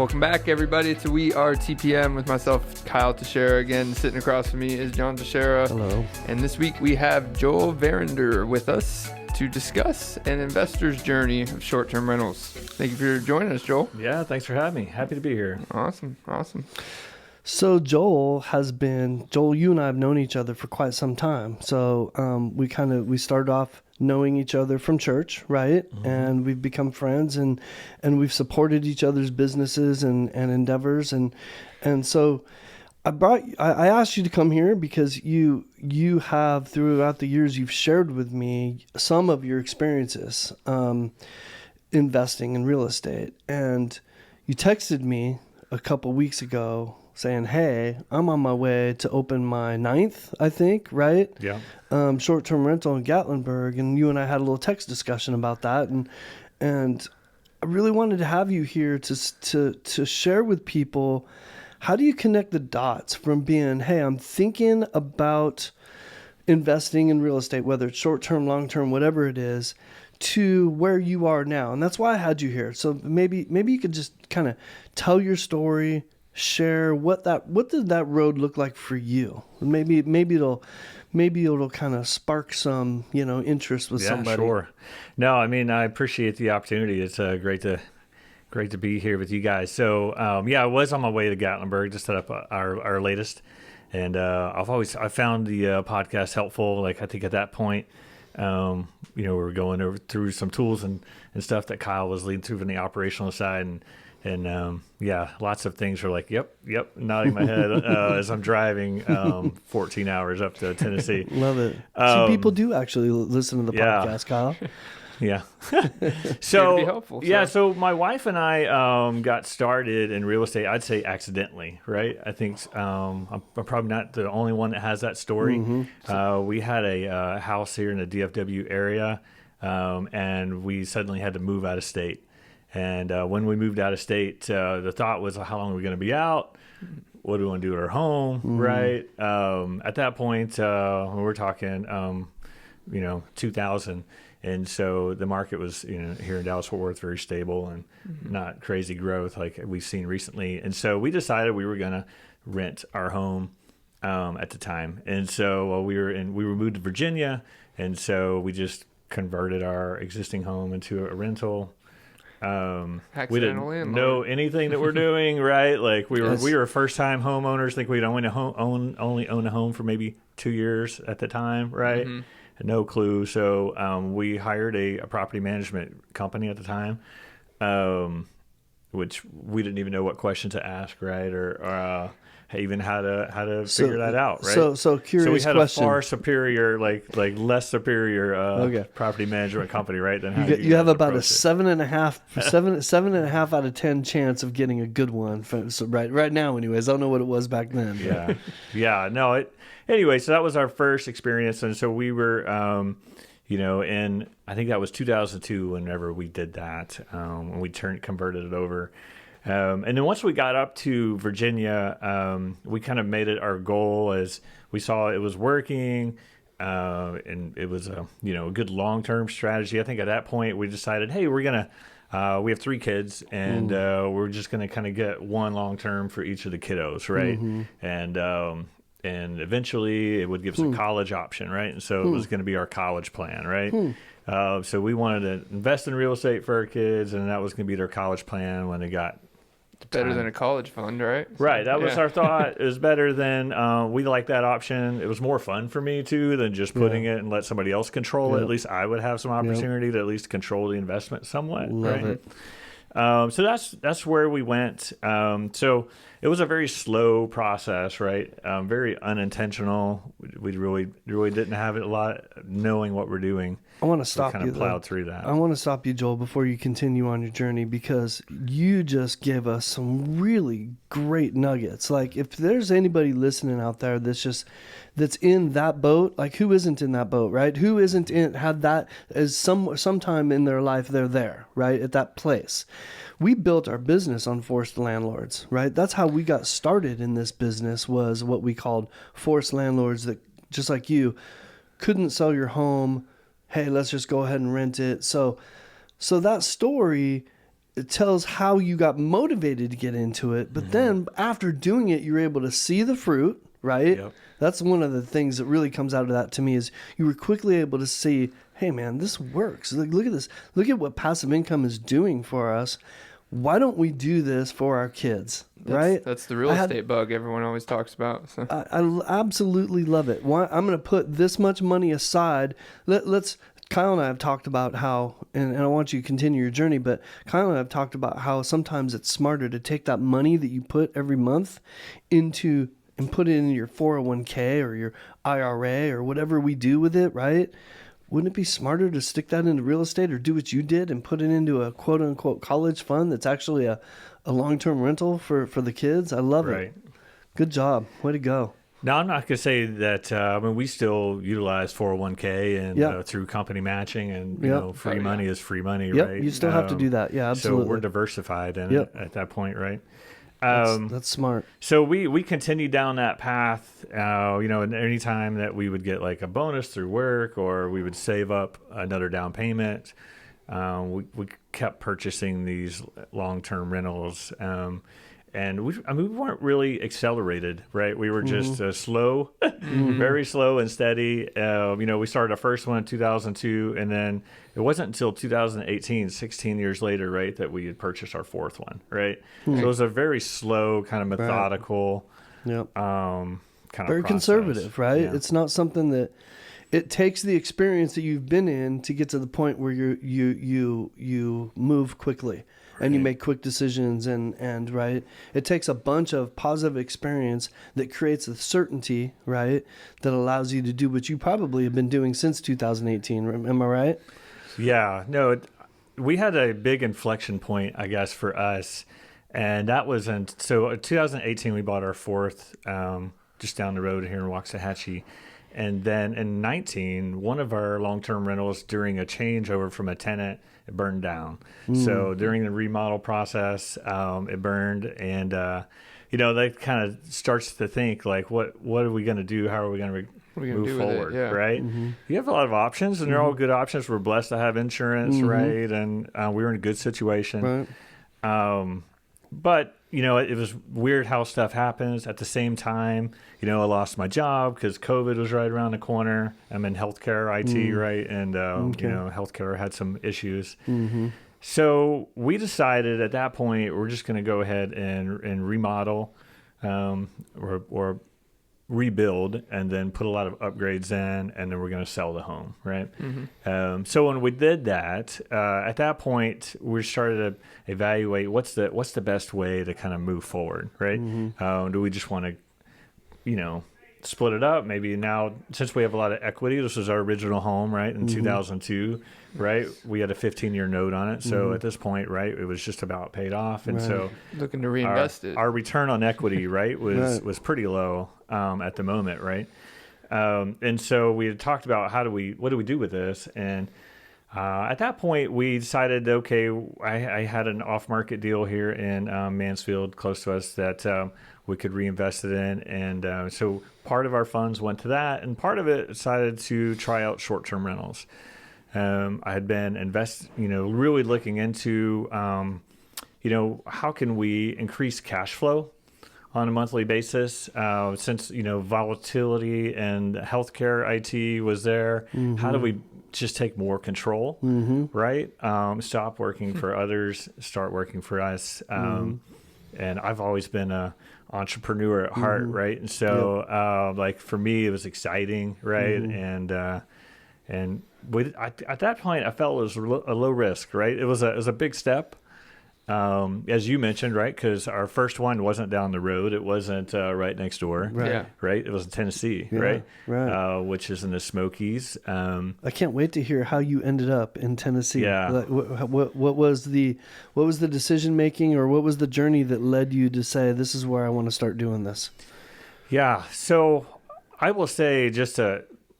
Welcome back, everybody, to We Are TPM with myself, Kyle Teixeira. Again, sitting across from me is John Teixeira. Hello. And this week we have Joel Verinder with us to discuss an investor's journey of short-term rentals. Thank you for joining us, Joel. Yeah, thanks for having me. Happy to be here. Awesome. So Joel, you and I have known each other for quite some time. So we started off knowing each other from church, right? Mm-hmm. And we've become friends and we've supported each other's businesses and endeavors. And so I asked you to come here because you have, throughout the years, you've shared with me some of your experiences investing in real estate. And you texted me a couple weeks ago saying, hey, I'm on my way to open my 9th, I think, right? Yeah. Short-term rental in Gatlinburg. And you and I had a little text discussion about that. And I really wanted to have you here to share with people, how do you connect the dots from being, hey, I'm thinking about investing in real estate, whether it's short-term, long-term, whatever it is, to where you are now? And that's why I had you here. So maybe you could just kind of tell your story, share what did that road look like for you? Maybe it'll kind of spark some, interest with somebody. Yeah, sure. No, I mean, I appreciate the opportunity. It's great to be here with you guys. So, I was on my way to Gatlinburg to set up our latest, and I found the podcast helpful. Like, I think at that point, we were going through some tools and stuff that Kyle was leading through from the operational side, and lots of things were like, yep, nodding my head as I'm driving 14 hours up to Tennessee. Love it. So people do actually listen to the podcast, Kyle. Yeah. So, be helpful, so my wife and I got started in real estate, I'd say accidentally, right? I think I'm probably not the only one that has that story. Mm-hmm. We had a house here in the DFW area, and we suddenly had to move out of state. And when we moved out of state, the thought was, how long are we going to be out? What do we want to do at our home, right? At that point, we're talking, 2000. And so the market was, here in Dallas-Fort Worth, very stable and not crazy growth like we've seen recently. And so we decided we were going to rent our home at the time. And so we were moved to Virginia, and so we just converted our existing home into a rental. We didn't know anything that we're doing, right? Like we were first-time homeowners. I think we'd only own a home for maybe 2 years at the time, right? Mm-hmm. No clue. So we hired a property management company at the time, which we didn't even know what question to ask, right? Or even how to figure that out, right? So curious. So we had question. A far superior, like less superior property management company, right? Than how you have about a 7.5 out of 10 chance of getting a good one. So right now, anyways. I don't know what it was back then. Yeah. No. Anyway, so that was our first experience, and so we were, in I think that was 2002 whenever we did that, when we converted it over. And then once we got up to Virginia, we kind of made it our goal as we saw it was working, and it was a good long-term strategy. I think at that point we decided, hey, we're gonna we have 3 kids, and we're just gonna kind of get one long-term for each of the kiddos, right? Mm-hmm. And eventually it would give us a college option, right? And so it was going to be our college plan, right? So we wanted to invest in real estate for our kids, and that was going to be their college plan when they got better than a college fund, right? Right. That was our thought. It was better than, we liked that option. It was more fun for me too than just putting it and let somebody else control it. At least I would have some opportunity to at least control the investment somewhat. Love it. So that's where we went. So it was a very slow process, right? Very unintentional. We really didn't have a lot knowing what we're doing. I want to stop you. Kind of plowed through that. I want to stop you, Joel, before you continue on your journey, because you just gave us some really great nuggets. Like, if there's anybody listening out there that's in that boat, like, who isn't in that boat, right? Who isn't had that as sometime in their life they're there, right, at that place. We built our business on forced landlords, right? That's how we got started in this business, was what we called forced landlords that, just like you, couldn't sell your home. Hey, let's just go ahead and rent it. So that story it tells how you got motivated to get into it. But then after doing it, you're able to see the fruit, right? Yep. That's one of the things that really comes out of that to me is you were quickly able to see, hey man, this works. Look at this. Look at what passive income is doing for us. Why don't we do this for our kids, right? That's the real estate bug everyone always talks about. So. I absolutely love it. Why I'm going to put this much money aside. Let's. Kyle and I have talked about how, and I want you to continue your journey, but Kyle and I have talked about how sometimes it's smarter to take that money that you put every month into and put it in your 401k or your IRA or whatever we do with it, right? Wouldn't it be smarter to stick that into real estate or do what you did and put it into a quote unquote college fund that's actually a long-term rental for the kids? I love it. Good job. Way to go. Now, I'm not going to say that, we still utilize 401k and through company matching and, free money is free money, right? You still have to do that. Yeah, absolutely. So we're diversified in it at that point, right? That's smart. So we continued down that path, and any time that we would get like a bonus through work or we would save up another down payment, we kept purchasing these long-term rentals. And we weren't really accelerated, right? We were just slow, very slow and steady. We started our first one in 2002, and then it wasn't until 2018, 16 years later, right, that we had purchased our fourth one, right? So it was a very slow, kind of methodical, kind of very process. Conservative, right? Yeah. It's not something that it takes the experience that you've been in to get to the point where you move quickly. And you make quick decisions and right, it takes a bunch of positive experience that creates a certainty, right, that allows you to do what you probably have been doing since 2018. Am I right? Yeah, no, we had a big inflection point, I guess, for us, and that was in 2018. We bought our fourth just down the road here in Waxahachie. And then in 19, one of our long-term rentals during a changeover from a tenant, it burned down. So during the remodel process, it burned. And, that kind of starts to think, like, what are we going to do? How are we going to move forward, right? You have a lot of options, and they're all good options. We're blessed to have insurance, right? And we were in a good situation. Right. But, it was weird how stuff happens. At the same time, I lost my job because COVID was right around the corner. I'm in healthcare IT, right? And, healthcare had some issues. So we decided at that point, we're just going to go ahead and remodel or rebuild and then put a lot of upgrades in, and then we're going to sell the home, right? So when we did that, at that point, we started to evaluate what's the best way to kind of move forward, right? Do we just want to, split it up? Maybe now, since we have a lot of equity, this was our original home, right, in 2002, right? We had a 15-year note on it. So at this point, right, it was just about paid off. And so looking to reinvest it. Our return on equity, right, was pretty low at the moment, right? And so we had talked about what do we do with this? And at that point, we decided, okay, I had an off-market deal here in Mansfield, close to us, that we could reinvest it in. And so part of our funds went to that, and part of it decided to try out short-term rentals. I had been really looking into, how can we increase cash flow on a monthly basis, since, volatility and healthcare IT was there. How do we just take more control, right? Stop working for others, start working for us. And I've always been a entrepreneur at heart, right? And so, for me, it was exciting, right? And at that point, I felt it was a low risk, right? It was a big step. As you mentioned, right? Because our first one wasn't down the road. It wasn't right next door. Right. Yeah. Right. It was in Tennessee, right? Which is in the Smokies. I can't wait to hear how you ended up in Tennessee. Yeah. Like, what was the decision making, or what was the journey that led you to say, this is where I want to start doing this? Yeah. So I will say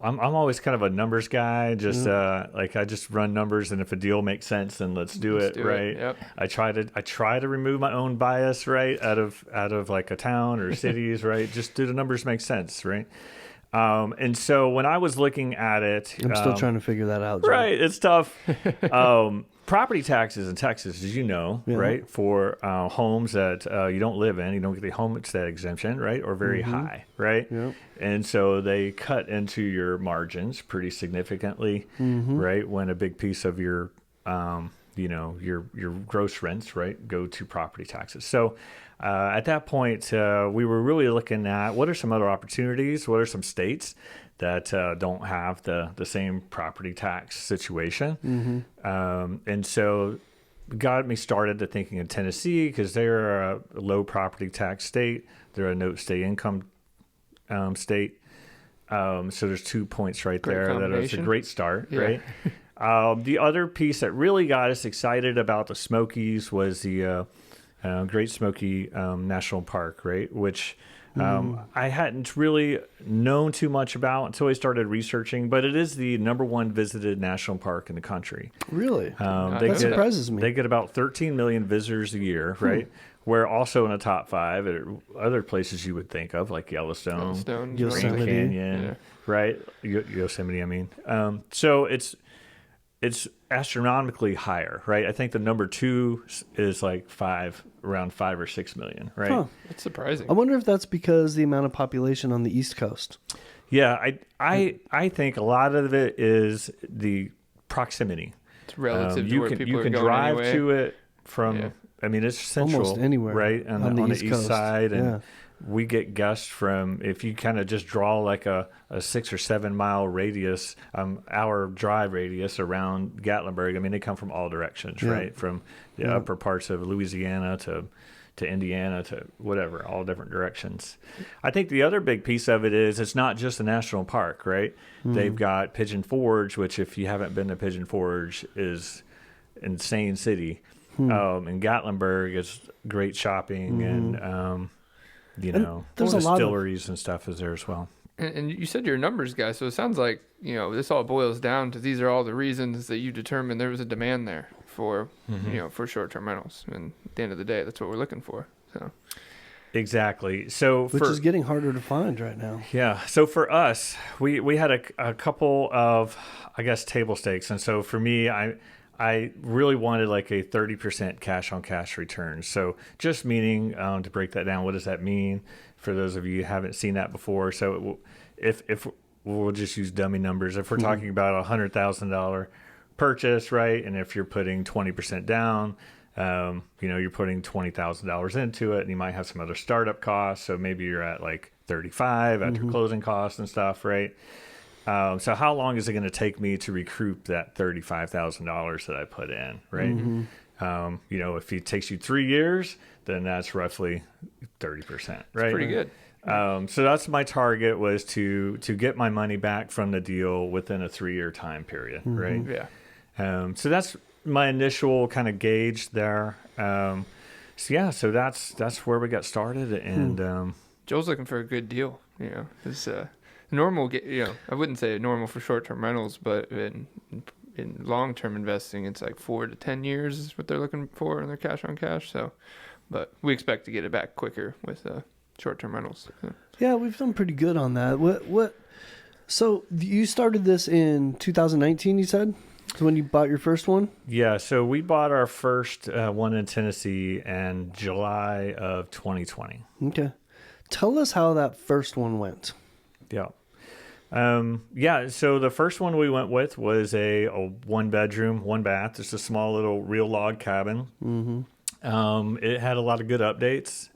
I'm always kind of a numbers guy. Just I just run numbers, and if a deal makes sense, then let's do it, right? Yep. I try to remove my own bias, right, out of like a town or cities, right? Just do the numbers make sense, right? And so when I was looking at it, I'm still trying to figure that out, Joe. right, it's tough. Property taxes in Texas, as you know, right, for homes that you don't live in, you don't get the homestead exemption, right, or very high, right? Yep. And so they cut into your margins pretty significantly, right, when a big piece of your, your gross rents, right, go to property taxes. So at that point, we were really looking at what are some other opportunities, what are some states that don't have the same property tax situation. And so got me started to thinking of Tennessee because they're a low property tax state. They're a no state income state. So there's 2 points right Great there. That is a great start, Yeah. right? The other piece that really got us excited about the Smokies was the Great Smoky National Park, right? Which I hadn't really known too much about until I started researching, but it is the #1 visited national park in the country. Really? That surprises me. They get about 13 million visitors a year, right? We're also in the top 5 at other places you would think of, like Yellowstone, Grand Yosemite. Canyon, right? Yosemite, I mean. So it's astronomically higher, right? I think the number 2 is like around 5 or 6 million, right? Huh. That's surprising. I wonder if that's because the amount of population on the East Coast. Yeah, I think a lot of it is the proximity. It's relative to where people you are can going drive anyway. to it from. I mean, it's central, Almost anywhere right? On the East Coast. Side, and Yeah. we get guests from. If you kind of just draw like a 6 or 7 mile radius, hour drive radius around Gatlinburg. I mean, they come from all directions, right? From the upper parts of Louisiana to Indiana to whatever, all different directions. I think the other big piece of it is it's not just a national park, right? They've got Pigeon Forge, which if you haven't been to Pigeon Forge is insane city. And Gatlinburg is great shopping and there's a lot of- distilleries and stuff is there as well. And you said you're a numbers guy, so it sounds like, this all boils down to these are all the reasons that you determined there was a demand there for, for short-term rentals. And at the end of the day, that's what we're looking for. So Exactly. So Which is getting harder to find right now. Yeah. So for us, we had a couple of, I guess, table stakes. And so for me, I really wanted like a 30% cash on cash return. So just meaning, to break that down, what does that mean for those of you who haven't seen that before? So if we'll just use dummy numbers, if we're talking about $100,000 purchase, right? And if you're putting 20% down, you're putting $20,000 into it, and you might have some other startup costs. So maybe you're at like 35 after closing costs and stuff, right? So how long is it going to take me to recoup that $35,000 that I put in, right? If it takes you 3 years, then that's roughly 30%, right? pretty good. So that's my target, was to get my money back from the deal within a 3-year time period, right? Yeah. So that's my initial kind of gauge there. So that's where we got started, and Joel's looking for a good deal. It's normal. I wouldn't say normal for short-term rentals, but in long-term investing, it's like 4 to 10 years is what they're looking for in their cash on cash. So, but we expect to get it back quicker with short-term rentals. So. Yeah, we've done pretty good on that. What? So you started this in 2019, you said? So when you bought your first one? Yeah, so we bought our first one in Tennessee in July of 2020. Okay. Tell us how that first one went. Yeah. So the first one we went with was a 1-bedroom, 1-bath, just a small little real log cabin. It had a lot of good updates,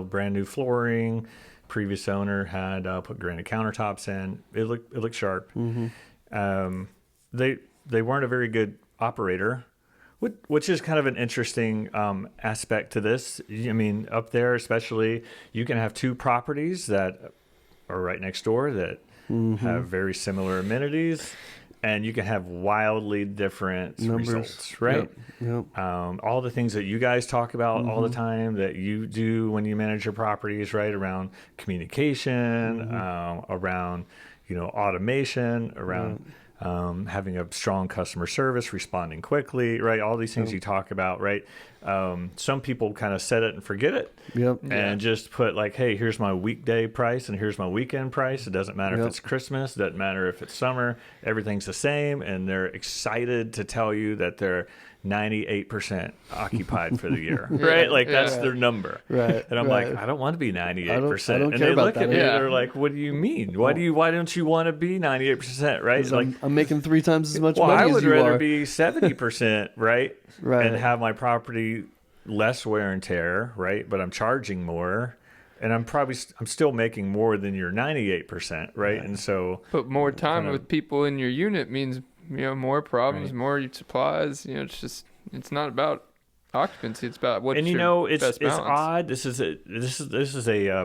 brand new flooring. Previous owner had put granite countertops in. It looked sharp. They weren't a very good operator, which is kind of an interesting aspect to this. I mean, up there especially, you can have 2 properties that are right next door that have very similar amenities, and you can have wildly different results, right? Yep. All the things that you guys talk about all the time that you do when you manage your properties, right? Around communication, around automation, around having a strong customer service, responding quickly, right? All these things you talk about, right? Some people kind of set it and forget it. Yep. And just put like, hey, here's my weekday price and here's my weekend price. It doesn't matter if it's Christmas, it doesn't matter if it's summer, everything's the same. And they're excited to tell you that they're 98% occupied for the year, right? Like that's their number. Right. And I'm like, I don't want to be 98%. I don't and care they about look that at me, either. they're like, what do you mean? Why don't you want to be 98%, right? Like, I'm making 3 times as much well, money I as would you rather are. be 70%, right? Right. And have my property less wear and tear, right? But I'm charging more, and I'm still making more than your 98%, right? And so, But more time with people in your unit means, more problems, more supplies. It's not about occupancy. It's about what's and your best it's balance. odd. This is a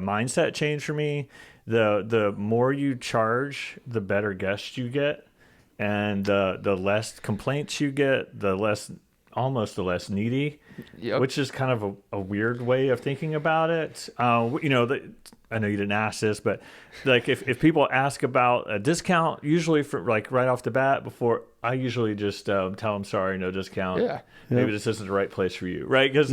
mindset change for me. The more you charge, the better guests you get, and the less complaints you get, the less needy. Yep. Which is kind of a weird way of thinking about it. I know you didn't ask this, but like if people ask about a discount, usually for like right off the bat, before I usually just tell them sorry, no discount. Yeah. Maybe this isn't the right place for you, right? Because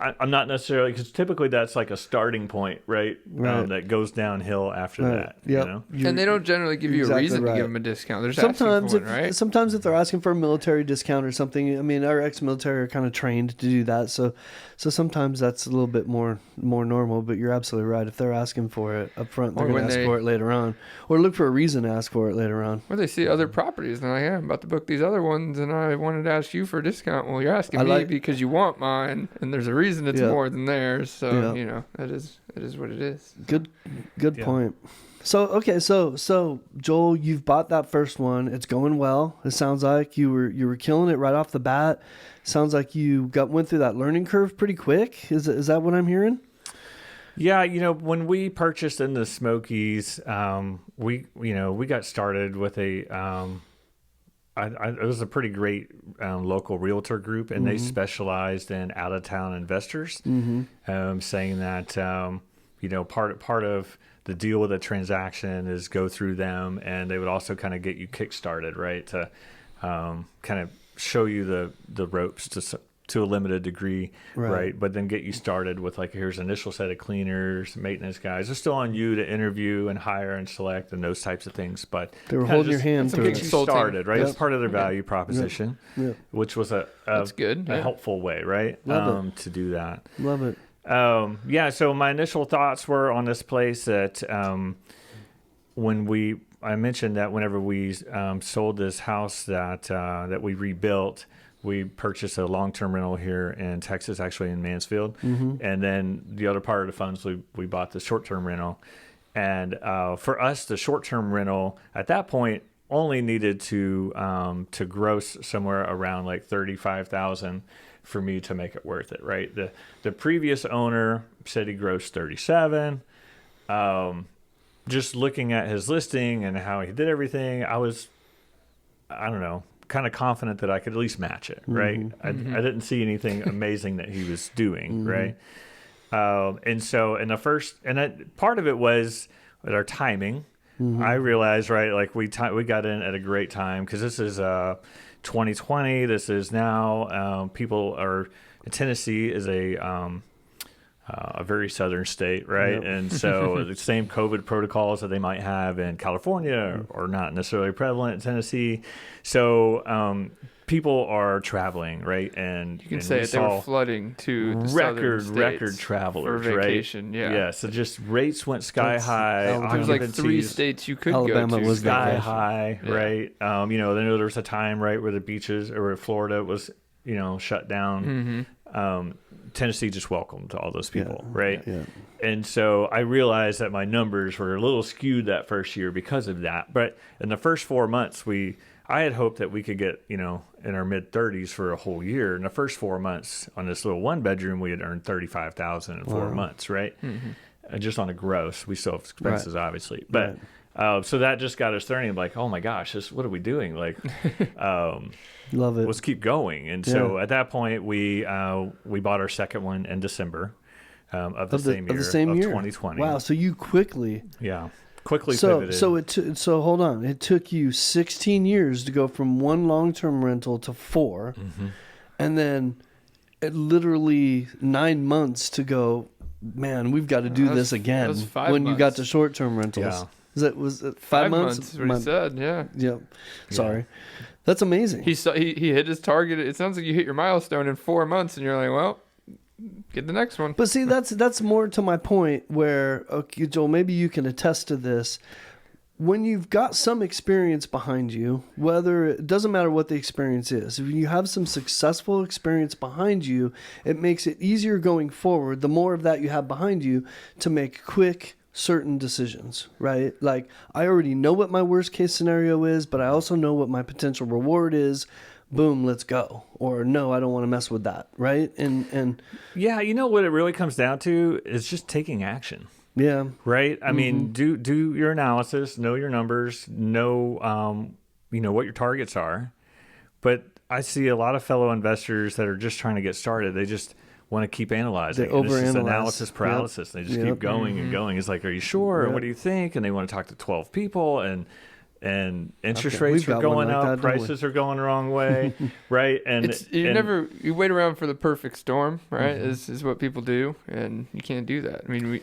I'm not necessarily, because typically that's like a starting point, right? That goes downhill after that. Yep. And they don't generally give you a exactly reason right. to give them a discount. They're just Sometimes, asking for one, right? sometimes if they're asking for a military discount or something, I mean, our ex-military are kind of trained to do that. So sometimes that's a little bit more normal. But you're absolutely right. If they're asking for it up front, they're going to ask for it later on, or look for a reason to ask for it later on. Or they see other properties and they're like, yeah, I'm about to book these other ones, and I wanted to ask you for a discount. Well, you're asking me because you want mine, and there's a reason it's more than theirs. So it is what it is. Good point. So Joel, you've bought that first one. It's going well. It sounds like you were killing it right off the bat. Sounds like you went through that learning curve pretty quick. Is that what I'm hearing? Yeah, when we purchased in the Smokies, we got started with it was a pretty great local realtor group, and they specialized in out-of-town investors, saying that part of the deal with a transaction is go through them, and they would also kind of get you kick-started, right, to kind of show you the ropes to a limited degree, right? But then get you started with like, here's an initial set of cleaners, maintenance guys. They're still on you to interview and hire and select and those types of things. But they were holding your hand to get you started, right? It's part of their value proposition, which was that's good. A helpful way, right? To do that. Love it. So my initial thoughts were on this place that I mentioned that whenever we sold this house that we rebuilt, we purchased a long-term rental here in Texas, actually in Mansfield. And then the other part of the funds, we bought the short-term rental. And for us, the short-term rental at that point only needed to gross somewhere around like $35,000 for me to make it worth it, right? The previous owner said he grossed 37. Just looking at his listing and how he did everything, I don't know, kind of confident that I could at least match it, right? I didn't see anything amazing that he was doing, right? And so part of it was at our timing. I realized, right, like we got in at a great time, because this is 2020. This is now Tennessee is a very southern state, right? And so the same COVID protocols that they might have in California are not necessarily prevalent in Tennessee. So people are traveling, right? And you can say they were flooding to the record travelers, for vacation, right? Yeah. So just rates went sky high. There was like 3 states you could Alabama go to. was sky high, right? I know there was a time, right, where the beaches or Florida was, shut down. Tennessee just welcomed all those people, right? Yeah. And so I realized that my numbers were a little skewed that first year because of that. But in the first 4 months, I had hoped that we could get, in our mid-30s for a whole year. In the first 4 months on this little one-bedroom, we had earned $35,000 in 4 months, right? Just on a gross. We still have expenses, obviously. But so that just got us thinking, like, oh my gosh, what are we doing? Like, love it. Let's keep going. And so at that point, we bought our second one in December of the same year, 2020. Wow. So you quickly quickly So pivoted. so hold on. It took you 16 years to go from one long-term rental to 4, and then literally 9 months to go. Man, we've got to do this again. That was 5 when you got months. to short-term rentals. Yeah. Was it 5 months? Is what he said. Yeah. Yep. Sorry. That's amazing. He hit his target. It sounds like you hit your milestone in 4 months, and you're like, well, get the next one. But see, that's more to my point where, okay, Joel, maybe you can attest to this. When you've got some experience behind you, whether it doesn't matter what the experience is, if you have some successful experience behind you, it makes it easier going forward, the more of that you have behind you, to make quick, certain decisions, right? Like, I already know what my worst case scenario is, but I also know what my potential reward is. Boom, let's go. Or no, I don't want to mess with that, right? And Yeah, you know what it really comes down to is just taking action. yeah, Right? I mean, do your analysis, know your numbers, know what your targets are. But I see a lot of fellow investors that are just trying to get started. They just want to keep analyzing. They And it's just overanalyze. analysis paralysis. They just keep going and going. It's like, are you sure? Yep. What do you think? And they want to talk to 12 people, and interest Okay, rates we've are got one going like up, that, don't we? prices are going the wrong way, right? And You wait around for the perfect storm, right? Is what people do, and you can't do that. I mean,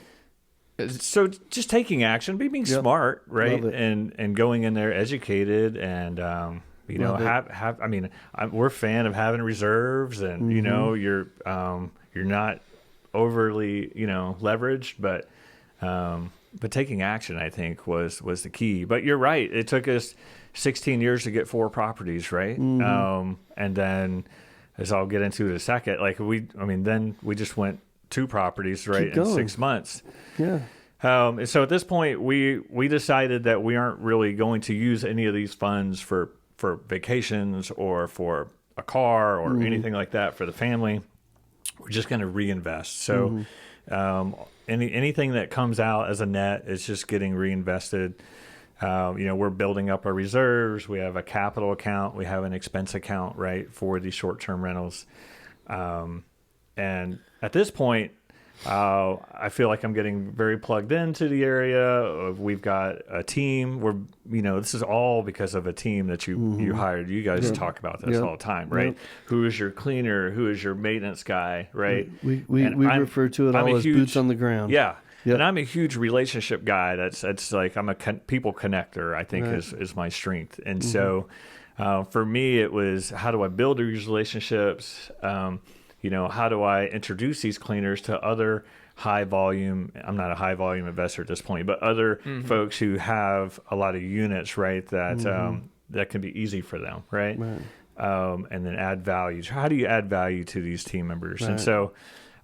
so just taking action, being Yep. smart, right? Love it. And going in there educated and Love it. have I mean, we're a fan of having reserves, and you're not overly leveraged, but taking action, I think, was the key. But you're right, it took us 16 years to get 4 properties, right? And then, as I'll get into in a second, then we just went 2 properties, right, in 6 months. yeah. And so at this point, we decided that we aren't really going to use any of these funds for vacations or for a car or anything like that for the family. We're just going to reinvest. So anything that comes out as a net is just getting reinvested. We're building up our reserves. We have a capital account. We have an expense account, right, for these short-term rentals. And at this point, I feel like I'm getting very plugged into the area. We've got a team. This is all because of a team that you hired. You guys talk about this all the time, right? Yep. Who is your cleaner? Who is your maintenance guy, right? We refer to it I'm all a as huge- boots on the ground. Yeah. Yep. And I'm a huge relationship guy. That's like, I'm a people connector, I think, is my strength. And so for me, it was, how do I build these relationships? How do I introduce these cleaners to other high volume? I'm not a high volume investor at this point, but other folks who have a lot of units, right? That can be easy for them, right? And then add value. So how do you add value to these team members? Right. And so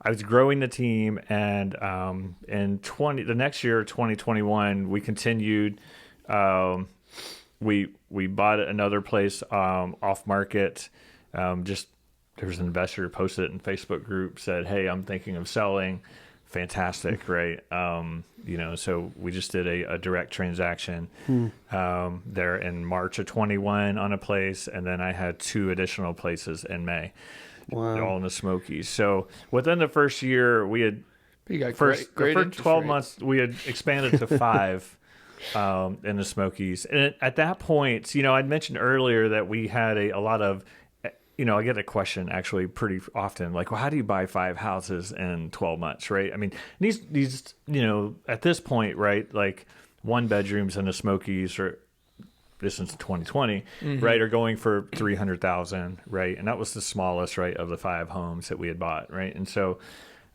I was growing the team, and the next year, 2021, we continued. We bought another place off market. There was an investor who posted it in Facebook group, said, "Hey, I'm thinking of selling." Fantastic, right? So we just did a direct transaction there in March of 21 on a place, and then I had 2 additional places in May. Wow. All in the Smokies. So within the first year, we had you got the great first interest 12 rate. months we had expanded to 5 in the Smokies. And at that point, I'd mentioned earlier that we had a lot of, I get a question actually pretty often, like, well, how do you buy 5 houses in 12 months, right? I mean, these at this point, right, like 1 bedrooms in the Smokies are, this is 2020, right, are going for $300,000, right? And that was the smallest, right, of the 5 homes that we had bought, right? And so,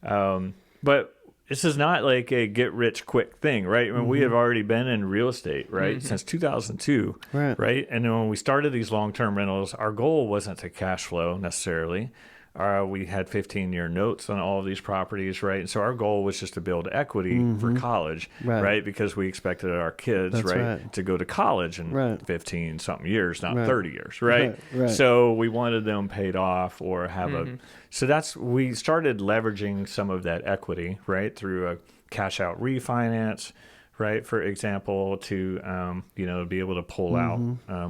but this is not like a get rich quick thing, right? I mean, we have already been in real estate, right, since 2002, right? And then when we started these long-term rentals, our goal wasn't to cash flow necessarily. We had 15-year notes on all of these properties, right? And so our goal was just to build equity for college, right? Because we expected our kids, right, to go to college in 15-something years, not 30 years, right? So we wanted them paid off or have so we started leveraging some of that equity, right, through a cash out refinance, right, for example, to be able to pull out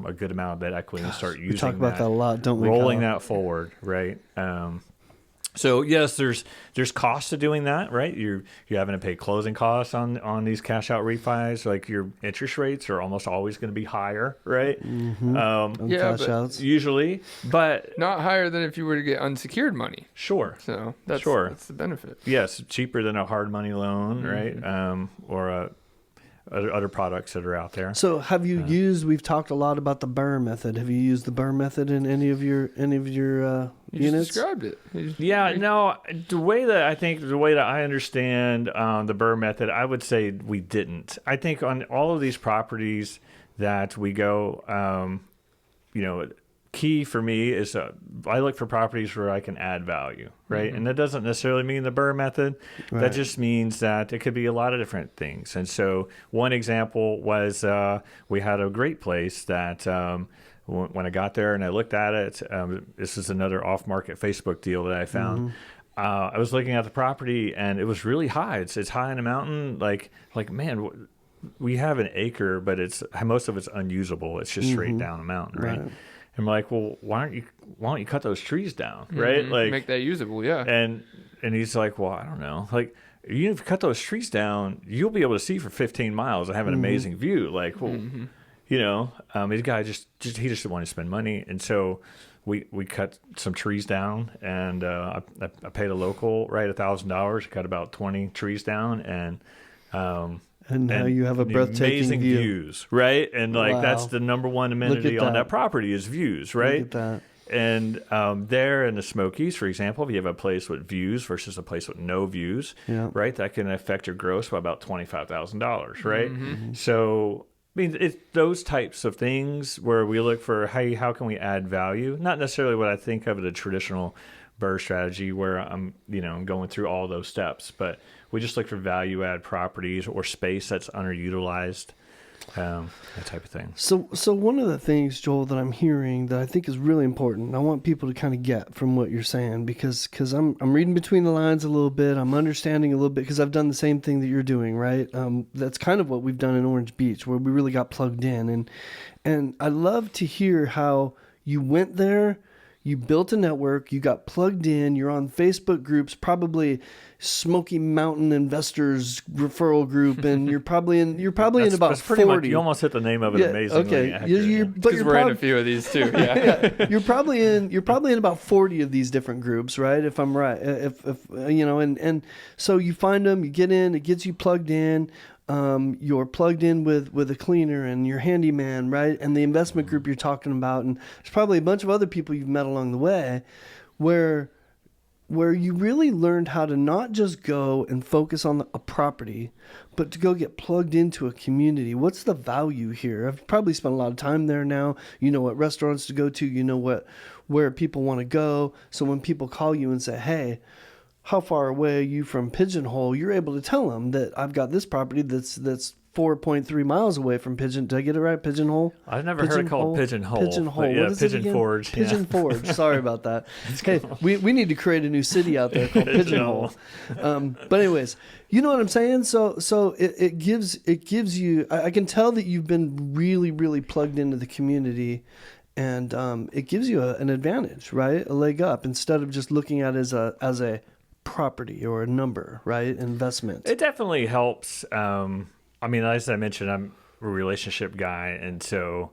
a good amount of that equity and start using We talk about that a lot, don't we? rolling Kyle? that forward, right? So yes, there's costs to doing that, right? You're having to pay closing costs on these cash out refis. Like your interest rates are almost always going to be higher, right? On Yeah, cash but outs. Usually, but not higher than if you were to get unsecured money. sure, So that's the benefit. yes, cheaper than a hard money loan, right? Or other products that are out there. So have you used? We've talked a lot about the BRRRR method. Have you used the BRRRR method in any of your You units? just described it. Yeah, no, the way that I understand the BRRRR method, I would say we didn't. I think on all of these properties that we go, key for me is I look for properties where I can add value, right? And that doesn't necessarily mean the BRRRR method. Right. That just means that it could be a lot of different things. And so one example was we had a great place that when I got there and I looked at it, this is another off-market Facebook deal that I found. I was looking at the property and it was really high. It's high in a mountain. Like man, we have an acre, but most of it's unusable. It's just straight down a mountain, right? I'm like, well, why don't you cut those trees down, right? Like make that usable, yeah. And he's like, well, I don't know. Like, even if you cut those trees down, you'll be able to see for 15 miles and have an amazing view. Like, well, this guy he just didn't want to spend money, and so we cut some trees down, and I paid a local $1,000, cut about 20 trees down, and now you have a breathtaking amazing view. Views, right? And Wow. that's the number one amenity on that property is views, right? Look at that. And there in the Smokies, for example, if you have a place with views versus a place with no views, right, that can affect your gross by about $25,000, right? So, I mean, it's those types of things where we look for how can we add value? Not necessarily what I think of as a traditional BRRRR strategy where I'm going through all those steps, but we just look for value add properties or space that's underutilized, that type of thing. So one of the things, Joel, that I'm hearing that I think is really important, I want people to kind of get from what you're saying, because I'm reading between the lines a little bit, I'm understanding a little bit, because I've done the same thing that you're doing, right? That's kind of what we've done in Orange Beach, where we really got plugged in, and I love to hear how you went there. You built a network, you got plugged in, you're on Facebook groups, probably Smoky Mountain Investors referral group, and you're probably in about 40. Much, you almost hit the name of it amazingly. Okay. Because we're in a few of these too. Yeah. You're probably in about 40 of these different groups, right? If I'm right. If and so you find them, you get in, it gets you plugged in. You're plugged in with a cleaner and your handyman, right? And the investment group you're talking about, and there's probably a bunch of other people you've met along the way where you really learned how to not just go and focus on a property, but to go get plugged into a community. What's the value here? I've probably spent a lot of time there now. You know what restaurants to go to, you know where people want to go. So when people call you and say, hey, how far away are you from Pigeonhole? You're able to tell them that I've got this property that's 4.3 miles away from Pigeon. Did I get it right? Pigeonhole? I've never heard it called Pigeonhole. Pigeonhole. Yeah, what is Pigeon it again? Forge. Pigeon Forge. Sorry about that. Hey, we need to create a new city out there called Pigeonhole. But anyways, you know what I'm saying? So it gives you. I can tell that you've been really, really plugged into the community. And it gives you an advantage, right? A leg up, instead of just looking at it as a property or a number, right? Investment. It definitely helps. I mean, as I mentioned, I'm a relationship guy, and so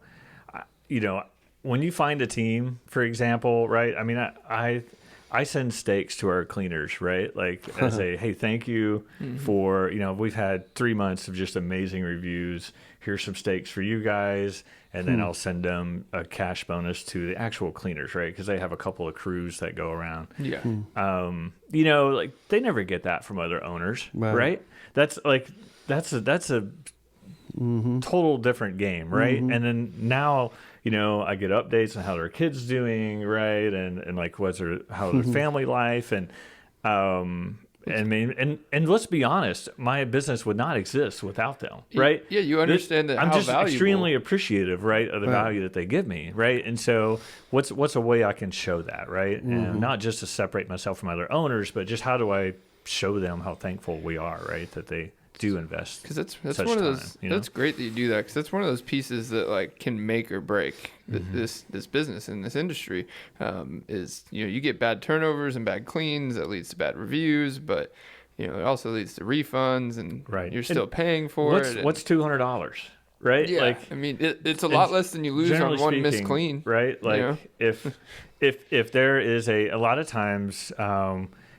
when you find a team, for example, right? I mean, I send steaks to our cleaners, right? Like as a hey, thank you for we've had 3 months of just amazing reviews. Here's some steaks for you guys. And then I'll send them a cash bonus to the actual cleaners, right? Because they have a couple of crews that go around. Yeah. Like they never get that from other owners, right? That's a total different game, right? And then now, I get updates on how their kids doing, right? And like how their family life and let's be honest, my business would not exist without them, right? Yeah, you understand that. I'm how just valuable. extremely appreciative, right, of the value that they give me, right? And so, what's a way I can show that, right? And not just to separate myself from other owners, but just how do I show them how thankful we are, right, that they do invest. Because that's such one of time, those. you know? That's great that you do that, because that's one of those pieces that like can make or break this business and this industry. Is you get bad turnovers and bad cleans, that leads to bad reviews, but it also leads to refunds, and you're still paying for it. What's $200? Right? Yeah, like I mean, it's a lot less than you lose on one missed clean. Right? Like if there is a lot of times,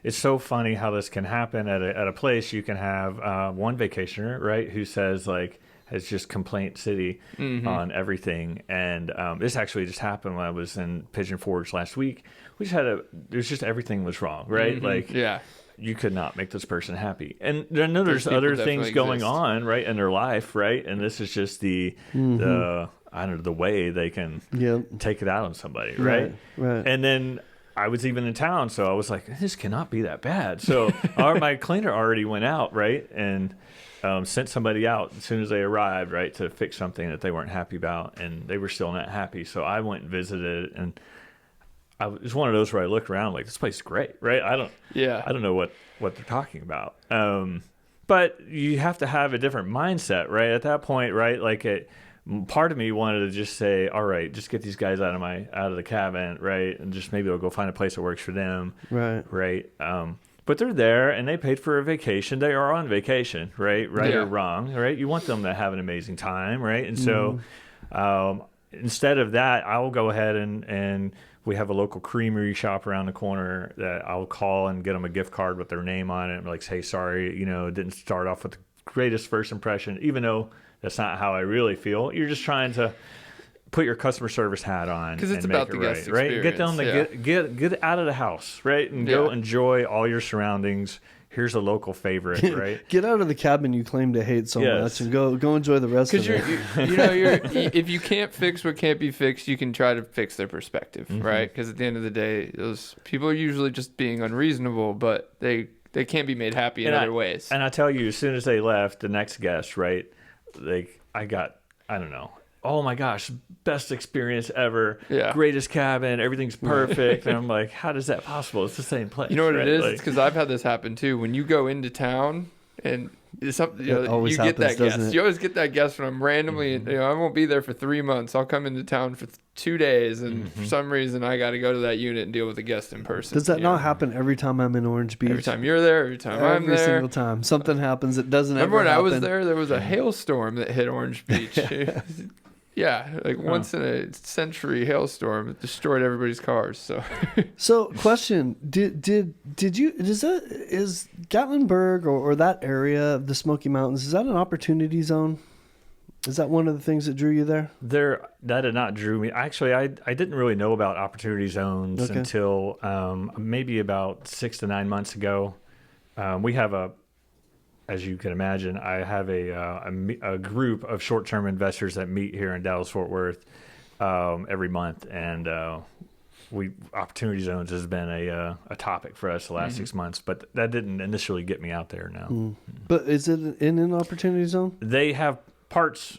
it's so funny how this can happen at a place. You can have one vacationer, right, who says like has just complaint city on everything, and this actually just happened when I was in Pigeon Forge last week. We just had there's just everything was wrong, right? Like you could not make this person happy. And I know there's other things going on, right, in their life, right? And this is just the I don't know, the way they can take it out on somebody, right? Right. And then I was even in town, so I was like, this cannot be that bad. So my cleaner already went out, right, and sent somebody out as soon as they arrived, right, to fix something that they weren't happy about, and they were still not happy. So I went and visited, and it was one of those where I looked around like, this place is great, right? I don't know what they're talking about. But you have to have a different mindset, right? At that point, right? Like part of me wanted to just say, all right, just get these guys out of the cabin, right? And just maybe I'll go find a place that works for them. Right. But they're there and they paid for a vacation. They are on vacation, right? Or wrong, right? You want them to have an amazing time, right? And so instead of that, I will go ahead and we have a local creamery shop around the corner that I'll call and get them a gift card with their name on it. And like, hey, sorry, it didn't start off with the greatest first impression, even though that's not how I really feel. You're just trying to put your customer service hat on, because it's about the guest right? experience. Get them to get out of the house, right, and go enjoy all your surroundings. Here's a local favorite, right? Get out of the cabin you claim to hate so much and go enjoy the rest of it. Because if you can't fix what can't be fixed, you can try to fix their perspective, right? Because at the end of the day, those people are usually just being unreasonable, but they can't be made happy in other ways. And I tell you, as soon as they left, the next guest, right, I don't know. Oh my gosh, best experience ever. Greatest cabin, everything's perfect. And I'm like, how is that possible? It's the same place. You know what it is? It's because I've had this happen too. When you go into town and it's something, you get that guest. You always get that guest when I'm randomly, I won't be there for 3 months. I'll come into town for 2 days, and for some reason I got to go to that unit and deal with a guest in person. Does that not happen every time I'm in Orange Beach? Every time you're there, every time I'm there. Every single time. Something happens. It doesn't Remember ever when happen. I was there was a hailstorm that hit Orange Beach. Once in a century hailstorm that destroyed everybody's cars. So question, is Gatlinburg or that area of the Smoky Mountains, is that an opportunity zone? Is that one of the things that drew you there? That did not drew me. Actually, I didn't really know about opportunity zones until maybe about 6 to 9 months ago. We have as you can imagine, I have a group of short-term investors that meet here in Dallas-Fort Worth every month, and opportunity zones has been a topic for us the last 6 months, but that didn't initially get me out there. No. But is it in an opportunity zone? They have parts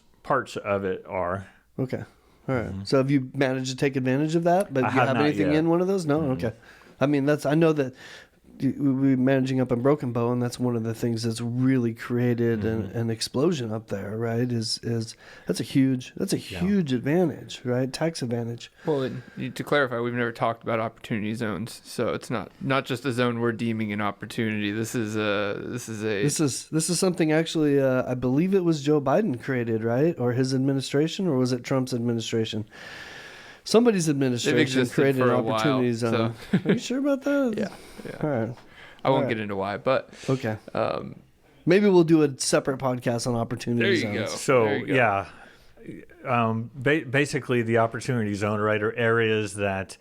of it are. Okay. All right. So have you managed to take advantage of that? But do you have anything in one of those? No. Okay. I mean, I know that we're managing up in Broken Bow, and that's one of the things that's really created an explosion up there, right? Is that's a huge advantage, right? Tax advantage. Well, and to clarify, we've never talked about opportunity zones, so it's not just a zone we're deeming an opportunity. This is something actually. I believe it was Joe Biden created, right, or his administration, or was it Trump's administration? Somebody's administration created an opportunity zone. So. Are you sure about that? Yeah. All right. I won't get into why, but okay. Maybe we'll do a separate podcast on opportunity zones. There you go. So basically the opportunity zone, right, are areas that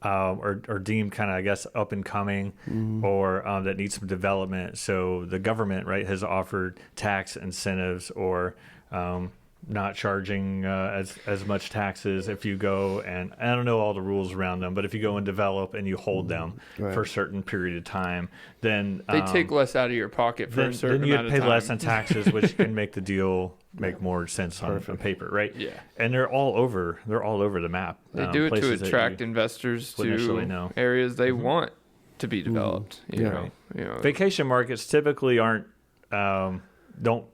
are deemed kind of, I guess, up and coming, or that need some development. So the government, right, has offered tax incentives or not charging as much taxes if you go, and I don't know all the rules around them, but if you go and develop and you hold them for a certain period of time, then they take less out of your pocket for a certain amount of time. Then you pay less on taxes, which can make the deal make more sense on paper, right? Yeah. And they're all over the map. They do it to attract investors to areas they want to be developed. You know. Vacation markets typically aren't don't,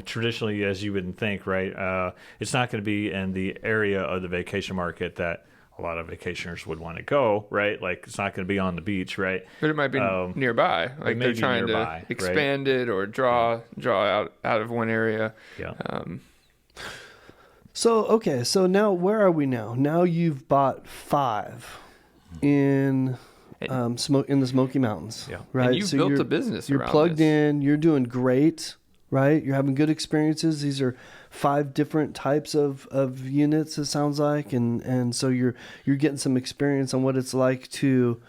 traditionally, as you wouldn't think, right? It's not going to be in the area of the vacation market that a lot of vacationers would want to go, right? Like it's not going to be on the beach, right? But it might be nearby. Like they're trying to expand it or draw out of one area. Yeah. So now where are we now? Now you've bought 5 in in the Smoky Mountains, right? And you've built a business around You're plugged this. in. You're doing great, right? You're having good experiences. These are 5 different types of units, it sounds like, and so you're getting some experience on what it's like to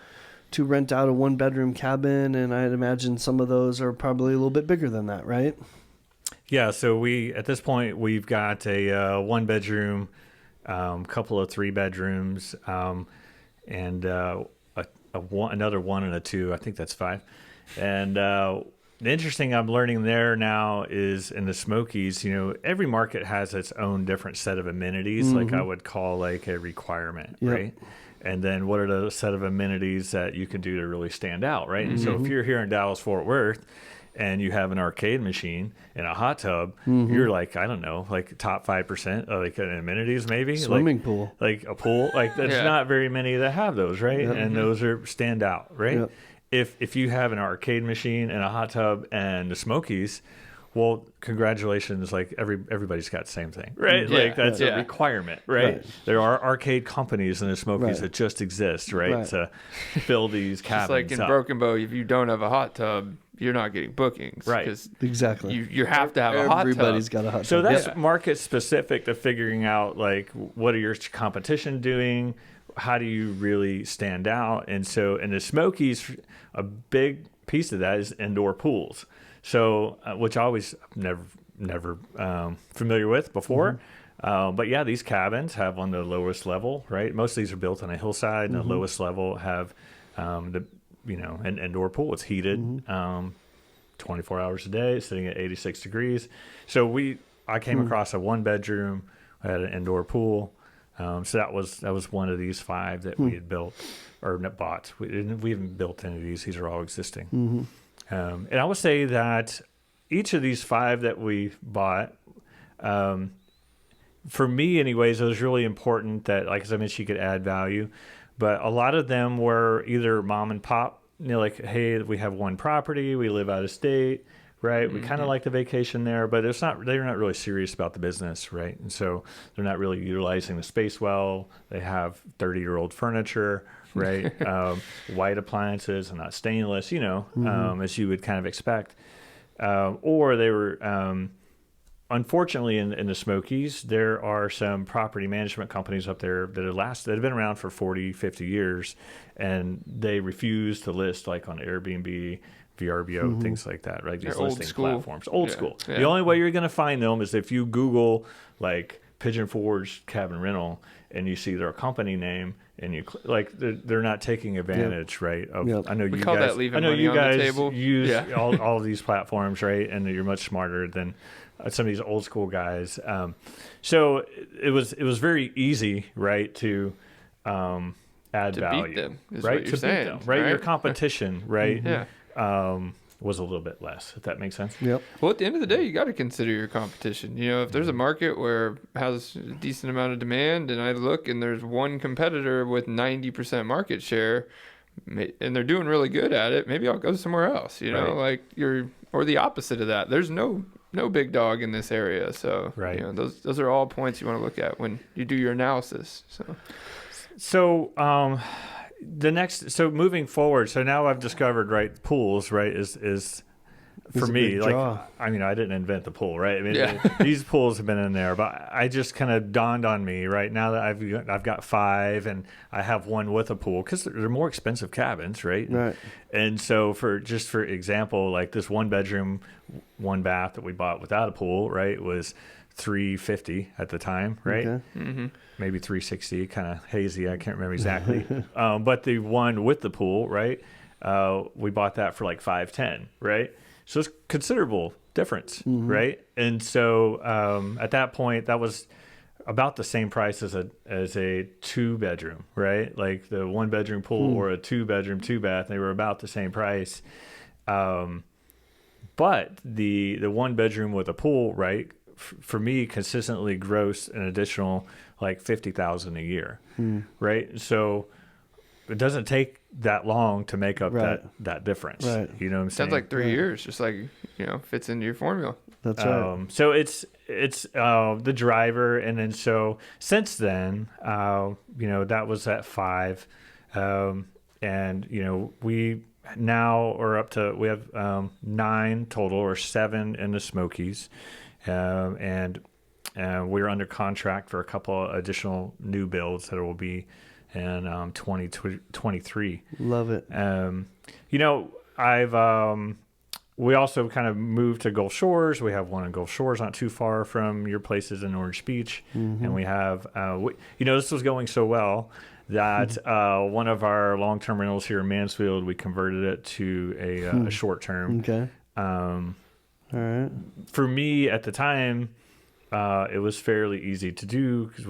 rent out a 1-bedroom cabin, and I'd imagine some of those are probably a little bit bigger than that, right? Yeah, so at this point we've got a 1-bedroom, couple of 3 bedrooms, and another 1 and a 2. I think that's 5. And the interesting I'm learning there now is in the Smokies, every market has its own different set of amenities, like I would call like a requirement, right? And then what are the set of amenities that you can do to really stand out, right? And so if you're here in Dallas-Fort Worth and you have an arcade machine and a hot tub, you're like, I don't know, like top 5% of like amenities maybe. Swimming pool. Like a pool. Like there's not very many that have those, right? And those are stand out, right? If you have an arcade machine and a hot tub and the Smokies, well, congratulations, like everybody's got the same thing, right? Like that's a requirement, right? There are arcade companies in the Smokies that just exist, right? To fill these cabins. Just like in Broken Bow, if you don't have a hot tub, you're not getting bookings. Right. Exactly. You have to have a hot tub. Everybody's got a hot tub. So that's market specific to figuring out like what are your competition doing? How do you really stand out? And so in the Smokies, a big piece of that is indoor pools. So, which I always never familiar with before. But yeah, these cabins have on the lowest level, right? Most of these are built on a hillside, and the lowest level have an indoor pool. It's heated 24 hours a day, sitting at 86 degrees. So I came across a 1-bedroom, had an indoor pool. So that was one of these 5 that we had built or bought. We haven't built any of these. These are all existing. And I would say that each of these 5 that we bought, for me anyways, it was really important that, like as I mentioned, you could add value. But a lot of them were either mom and pop, like, hey, we have one property, we live out of state, right? We kind of like the vacation there, but they're not really serious about the business, right? And so they're not really utilizing the space well. They have 30-year-old furniture, right? White appliances and not stainless, as you would kind of expect. Or they were, unfortunately, in the Smokies, there are some property management companies up there that have been around for 40, 50 years, and they refuse to list like on Airbnb, VRBO, things like that, right? These listing platforms. Old school. Yeah. The only way you're going to find them is if you Google like Pigeon Forge Cabin Rental and you see their company name and you they're not taking advantage, right? I know you guys use all of these platforms, right? And you're much smarter than some of these old school guys. So it was very easy, right, to add value, beat them, right? To beat them, right? Your competition, right? Was a little bit less, if that makes sense. Yep. Well, at the end of the day, you got to consider your competition. If there's a market where it has a decent amount of demand, and I look and there's one competitor with 90% market share, and they're doing really good at it, maybe I'll go somewhere else. Or the opposite of that. There's no big dog in this area, so those are all points you want to look at when you do your analysis. So moving forward, so now I've discovered, right, pools, right, is for me, like, I mean, I didn't invent the pool, right? I mean, these pools have been in there, but I just kind of dawned on me, right, now that I've got 5 and I have one with a pool, because they're more expensive cabins, right? Right. And so for example, like this 1-bedroom, 1 bath that we bought without a pool, right, was $350 at the time, right? Okay. Maybe $360, kind of hazy. I can't remember exactly. But the one with the pool, right? We bought that for like $510, right? So it's considerable difference, right? And so at that point, that was about the same price as a 2-bedroom, right? Like the 1-bedroom pool or a 2-bedroom, 2-bath. They were about the same price. But the one bedroom with a pool, right, for me consistently grossed an additional like $50,000 a year, right? So it doesn't take that long to make up that difference. Right. You know what I'm saying? Sounds like 3 years, just like, fits into your formula. That's right. So it's the driver, and then so since then, that was at 5, and we now are up to, we have 9 total, or 7 in the Smokies, and we're under contract for a couple of additional new builds that will be in 2023. Love it. We also kind of moved to Gulf Shores. We have one in Gulf Shores, not too far from your places in Orange Beach. And we have, this was going so well that one of our long-term rentals here in Mansfield, we converted it to a short-term. Okay. All right. For me at the time, it was fairly easy to do because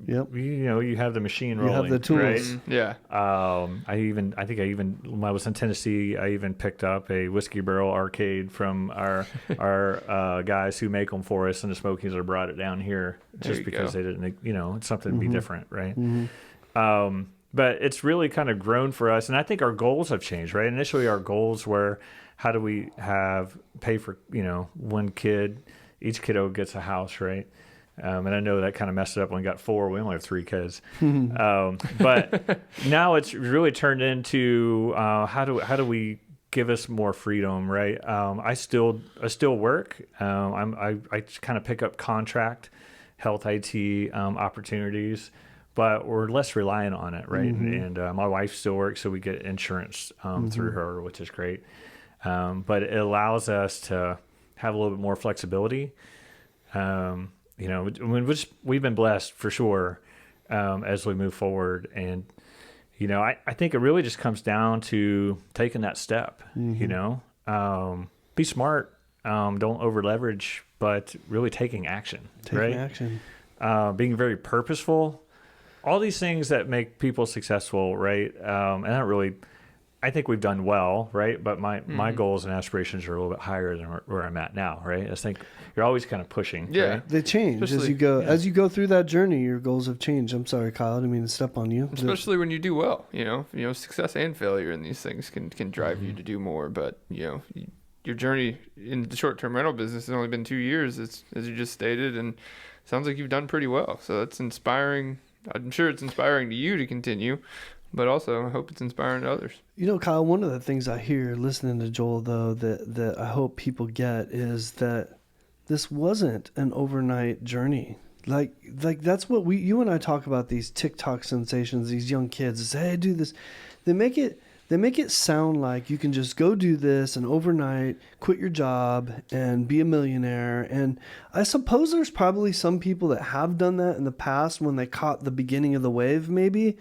you have the machine rolling. You have the tools. Right? Yeah. I think when I was in Tennessee, I even picked up a Whiskey Barrel arcade from our guys who make them for us, and the Smokies that brought it down here just because they didn't, it's something to be different, right? But it's really kind of grown for us, and I think our goals have changed, right? Initially, our goals were, how do we pay for one kid. Each kiddo gets a house, right? And I know that kind of messed it up when we got 4. We only have 3 kids. But now it's really turned into how do we give us more freedom, right? I still work. I kind of pick up contract health IT opportunities, but we're less reliant on it, right? And my wife still works, so we get insurance through her, which is great. But it allows us to have a little bit more flexibility. We've been blessed for sure as we move forward. And, I think it really just comes down to taking that step, be smart, don't over leverage, but really taking action, being very purposeful, all these things that make people successful, right? And I think we've done well, right? But my goals and aspirations are a little bit higher than where I'm at now, right? I think you're always kind of pushing. Yeah, right? They change as you go. Yeah. As you go through that journey, your goals have changed. I'm sorry, Kyle. I didn't mean to step on you. Especially when you do well, success and failure in these things can drive you to do more. But your journey in the short-term rental business has only been 2 years, as you just stated, and it sounds like you've done pretty well. So that's inspiring. I'm sure it's inspiring to you to continue. But also, I hope it's inspiring to others. Kyle, one of the things I hear listening to Joel, though, that I hope people get is that this wasn't an overnight journey. Like that's what you and I talk about, these TikTok sensations, these young kids say, hey, do this. They make it sound like you can just go do this and overnight quit your job and be a millionaire. And I suppose there's probably some people that have done that in the past when they caught the beginning of the wave, maybe.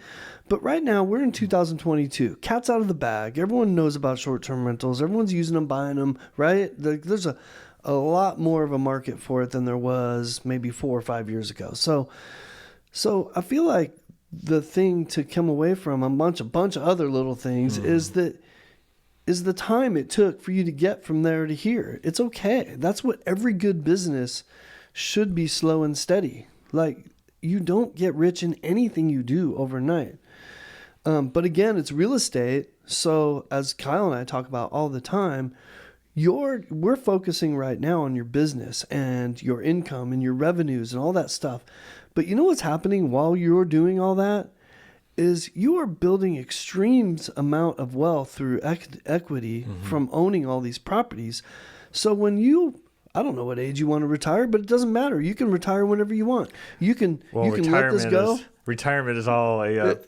But right now we're in 2022. Cat's out of the bag. Everyone knows about short-term rentals. Everyone's using them, buying them, right? There's a lot more of a market for it than there was maybe 4 or 5 years ago. So I feel like the thing to come away from a bunch of other little things is the time it took for you to get from there to here. It's okay. That's what every good business should be, slow and steady. Like, you don't get rich in anything you do overnight. But again, it's real estate. So as Kyle and I talk about all the time, we're focusing right now on your business and your income and your revenues and all that stuff. But you know what's happening while you're doing all that is you are building extreme amount of wealth through equity from owning all these properties. So when I don't know what age you want to retire, but it doesn't matter. You can retire whenever you want. You can let this go. Retirement is all a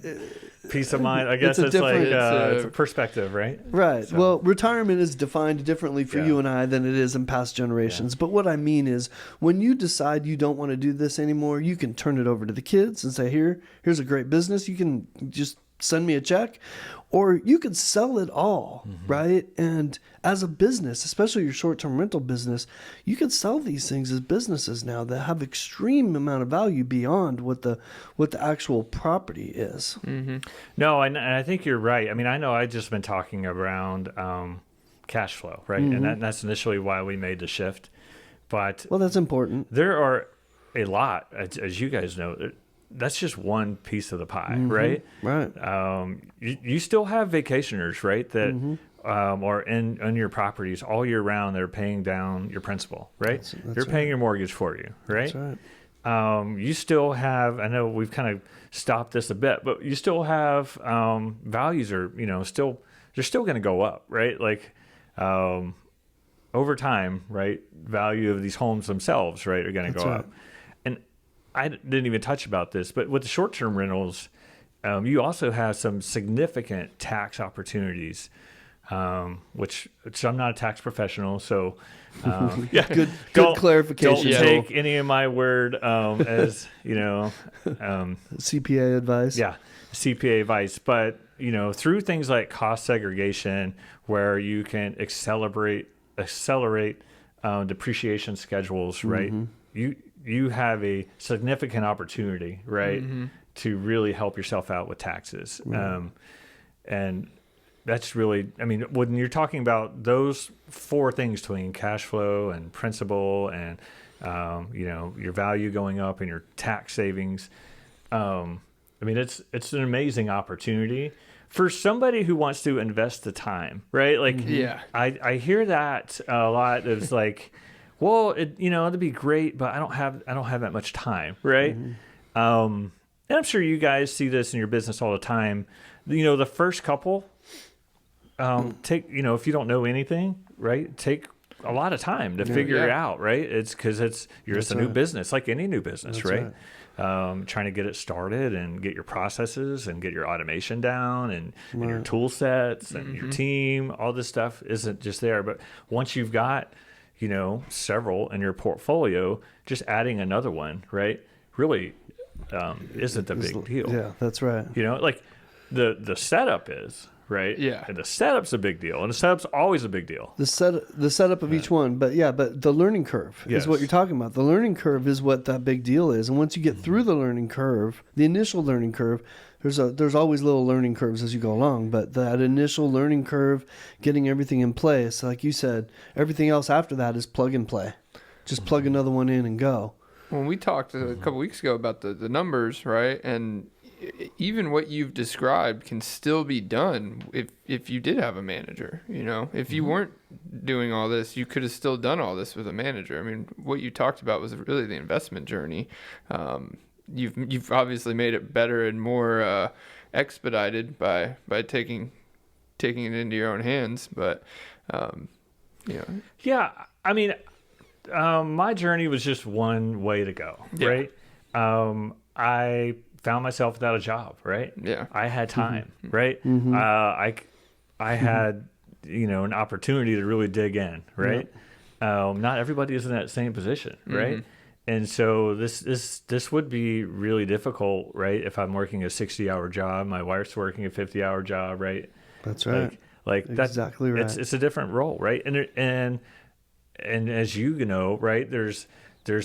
peace of mind. I guess it's a perspective, right? Right. So. Well, retirement is defined differently for you and I than it is in past generations. Yeah. But what I mean is when you decide you don't want to do this anymore, you can turn it over to the kids and say, here's a great business. You can just send me a check, or you could sell it all, right? And as a business, especially your short-term rental business, you can sell these things as businesses now that have extreme amount of value beyond what the actual property is. No, and I think you're right. I mean, I know I've just been talking around, cash flow, right? Mm-hmm. And that's initially why we made the shift. But Well, that's important. there are a lot, as you guys know. That's just one piece of the pie, right? Right. You still have vacationers, right? That are in your properties all year round. They're paying down your principal, right? They're paying your mortgage for you, right? That's right. You still have. I know we've kind of stopped this a bit, but you still have values are still they're still going to go up, right? Like over time, right? Value of these homes themselves, right, are going to go up. And I didn't even touch about this, but with the short-term rentals, you also have some significant tax opportunities, which I'm not a tax professional, so yeah, Good clarification. Don't take any of my word as CPA advice. Yeah, CPA advice, but through things like cost segregation, where you can accelerate depreciation schedules, right? You have a significant opportunity, right, to really help yourself out with taxes. And that's really, I mean, when you're talking about those four things between cash flow and principal and, your value going up and your tax savings, I mean, it's an amazing opportunity for somebody who wants to invest the time, right? Like, I hear that a lot. It's like, well, it'd be great, but I don't have that much time, right? And I'm sure you guys see this in your business all the time. The first couple, take, if you don't know anything, right, take a lot of time to figure it out, right? It's because you're just a new business, like any new business, right? Trying to get it started and get your processes and get your automation down and your tool sets and your team, all this stuff isn't just there. But once you've got, several in your portfolio, just adding another one, right, really isn't a big deal. Yeah, that's right. Like the setup is, right? Yeah. And the setup's a big deal. And the setup's always a big deal. The setup of each one, but the learning curve is what you're talking about. The learning curve is what that big deal is. And once you get through the learning curve, the initial learning curve, there's always little learning curves as you go along, but that initial learning curve, getting everything in place, like you said, everything else after that is plug and play. Just plug another one in and go. When we talked a couple weeks ago about the numbers, right? And even what you've described can still be done if you did have a manager. If you weren't doing all this, you could have still done all this with a manager. I mean, what you talked about was really the investment journey. You've obviously made it better and more expedited by taking it into your own hands. But yeah, I mean, my journey was just one way to go, right? I found myself without a job, right? Yeah. I had time, right? I had, an opportunity to really dig in, right? Not everybody is in that same position, right? And so this would be really difficult, right? If I'm working a 60-hour job, my wife's working a 50-hour job, right? That's right. Like that's exactly right. It's a different role, right? And as you know, right, there's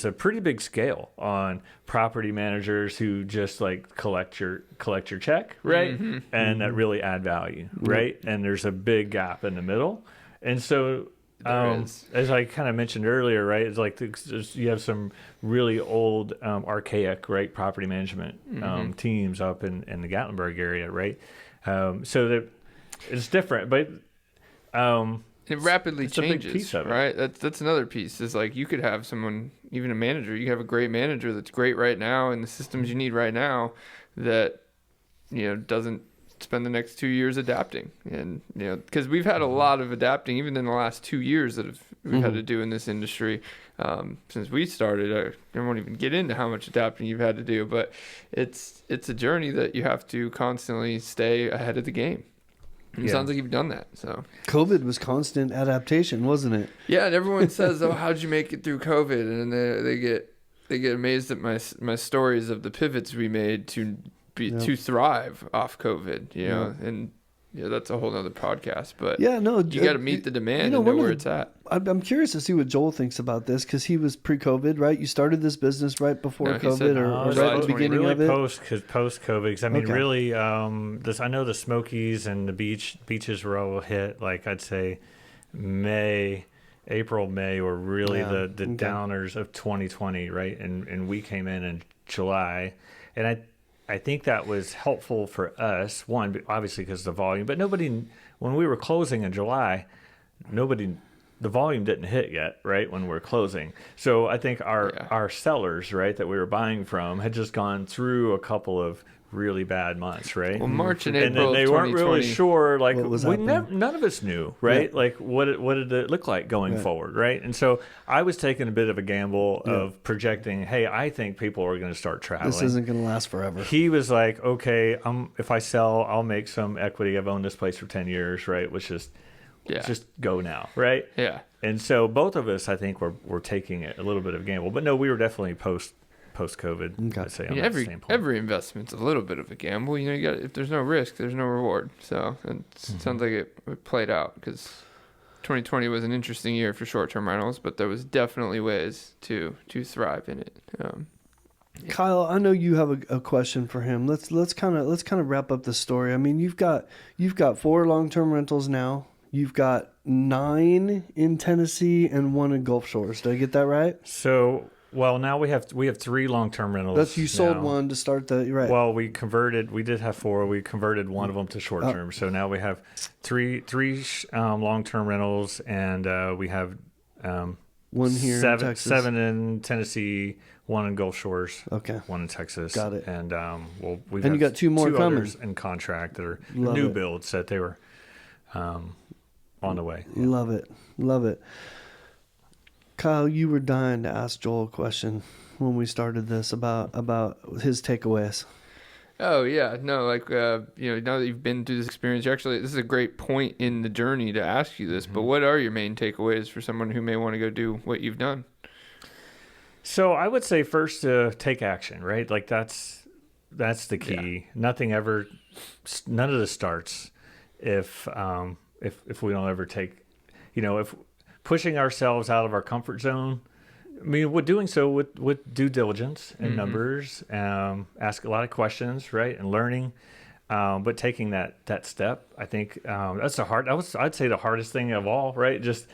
a pretty big scale on property managers who just like collect your check, right? And that really add value, right? And there's a big gap in the middle. And so as I kind of mentioned earlier, right, it's like you have some really old archaic, right, property management teams up in the Gatlinburg area, right? So that it's different, but it rapidly changes, of it. right? That's another piece. Is like you could have someone, even a manager. You have a great manager that's great right now, and the systems you need right now, that doesn't spend the next 2 years adapting. And because we've had a lot of adapting, even in the last 2 years that we've had to do in this industry since we started. I won't even get into how much adapting you've had to do, but it's a journey that you have to constantly stay ahead of the game. It sounds like you've done that. So COVID was constant adaptation, wasn't it? Yeah, and everyone says, "Oh, how'd you make it through COVID?" And they get amazed at my stories of the pivots we made to thrive off COVID. And that's a whole nother podcast. But you got to meet the demand and know where it's at. I'm curious to see what Joel thinks about this because he was pre-COVID, right? You started this business right before COVID or right at the beginning of it? Post-COVID. Because I mean, really, I know the Smokies and the beaches were all hit. Like I'd say April, May were really the okay. downers of 2020, right? And we came in July, and I think that was helpful for us. One, obviously because of the volume, but nobody, when we were closing in July, the volume didn't hit yet, right? When we're closing. So I think our sellers, right, that we were buying from had just gone through a couple of really bad months, right? Well, March and And April then they of weren't 2020. really sure, like What was happening. none of us knew, right? Yeah. Like what did it look like going forward, right? And so I was taking a bit of a gamble of projecting, hey, I think people are going to start traveling. This isn't going to last forever. He was like, okay, if I sell, I'll make some equity. I've owned this place for 10 years, right? Which is just go now, right? Yeah. And so both of us, I think, were taking a little bit of a gamble, but no, we were definitely post-COVID. Okay. I'd say on Yeah, that standpoint. every investment's a little bit of a gamble. You know, you got if there's no risk, there's no reward. So it sounds like it played out because 2020 was an interesting year for short-term rentals, but there was definitely ways to thrive in it. Kyle, I know you have a question for him. Let's kind of wrap up the story. I mean, you've got 4 long-term rentals now. You've got 9 in Tennessee and 1 in Gulf Shores. Did I get that right? So, well, now we have 3 long-term rentals. That's you sold now. one to start the right. Well, we did have 4. We converted one of them to short-term. So now we have three long-term rentals, and we have 1 here in Texas. 7 in Tennessee, 1 in Gulf Shores, Okay. 1 in Texas. Got it. And we've And you got 2 more coming. others in contract that are Love new it. builds that they were on the way. Love it. Kyle, you were dying to ask Joel a question when we started this about his takeaways. Oh yeah, no, like now that you've been through this experience, this is a great point in the journey to ask you this. But what are your main takeaways for someone who may want to go do what you've done? So I would say first to take action, right? Like that's the key. Yeah. None of this starts if we don't ever take, if pushing ourselves out of our comfort zone. I mean, we're doing so with due diligence and numbers, ask a lot of questions, right, and learning, but taking that step, I think I'd say the hardest thing of all, right? Just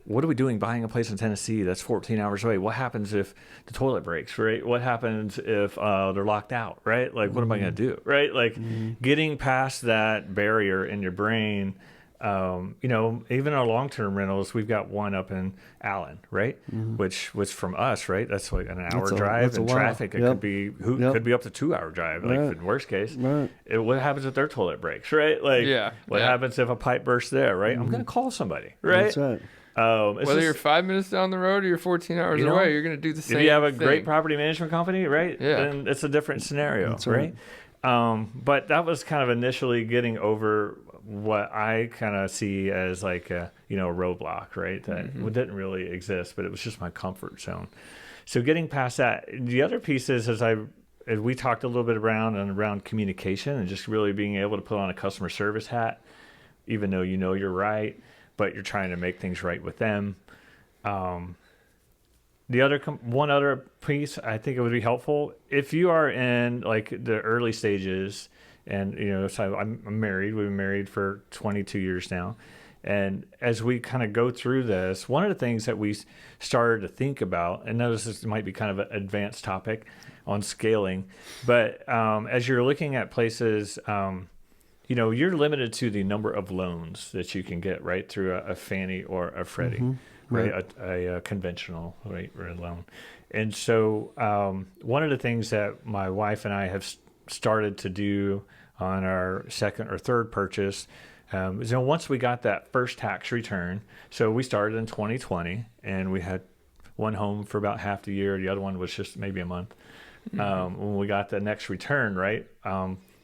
what are we doing buying a place in Tennessee that's 14 hours away? What happens if the toilet breaks, right? What happens if they're locked out, right? Like, what am I going to do, right? Like, getting past that barrier in your brain. Even our long-term rentals, we've got one up in Allen, right? Which was from us, right? That's like an hour drive in traffic. It could be could be up to 2-hour drive, like in worst case. Right. What happens if their toilet breaks, right? Like, what happens if a pipe bursts there, right? I'm going to call somebody, right? That's right. Whether you're 5 minutes down the road or you're 14 hours away, you're going to do the same thing. If you have a great property management company, right? Then it's a different scenario, That's right? But that was kind of initially getting over what I kind of see as like a roadblock, right? That didn't really exist, but it was just my comfort zone. So getting past that, the other piece is as we talked a little bit around communication and just really being able to put on a customer service hat, even though you're right, but you're trying to make things right with them. One other piece, I think it would be helpful if you are in like the early stages. And, so I'm married. We've been married for 22 years now. And as we kind of go through this, one of the things that we started to think about, and notice this might be kind of an advanced topic on scaling, but as you're looking at places, you're limited to the number of loans that you can get, right, through a Fannie or a Freddie, right, a conventional rate loan. And so one of the things that my wife and I have started to do on our second or third purchase is, once we got that first tax return, so we started in 2020 and we had one home for about half the year. The other one was just maybe a month. When we got the next return, right,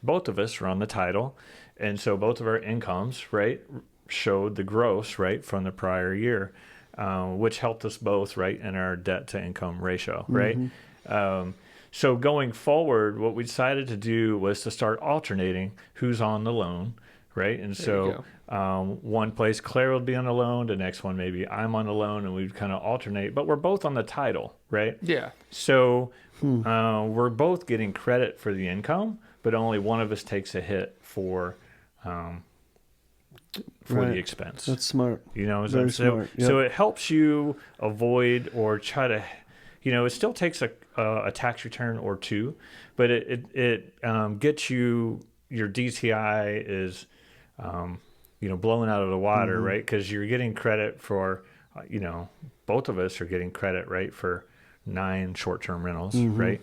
both of us were on the title. And so both of our incomes, right, showed the gross, right, from the prior year, which helped us both, right, in our debt to income ratio, right? So going forward, what we decided to do was to start alternating who's on the loan, right? And so one place Claire would be on the loan, the next one maybe I'm on the loan, and we'd kind of alternate. But we're both on the title, right? Yeah. So we're both getting credit for the income, but only one of us takes a hit for for the expense. That's smart. You know, Very so smart. Yep. so it helps you avoid or try to, you know, it still takes a tax return or two, but it gets you, your DTI is, you know, blown out of the water, right? Because you're getting credit for, you know, both of us are getting credit, right, for 9 short-term rentals, right?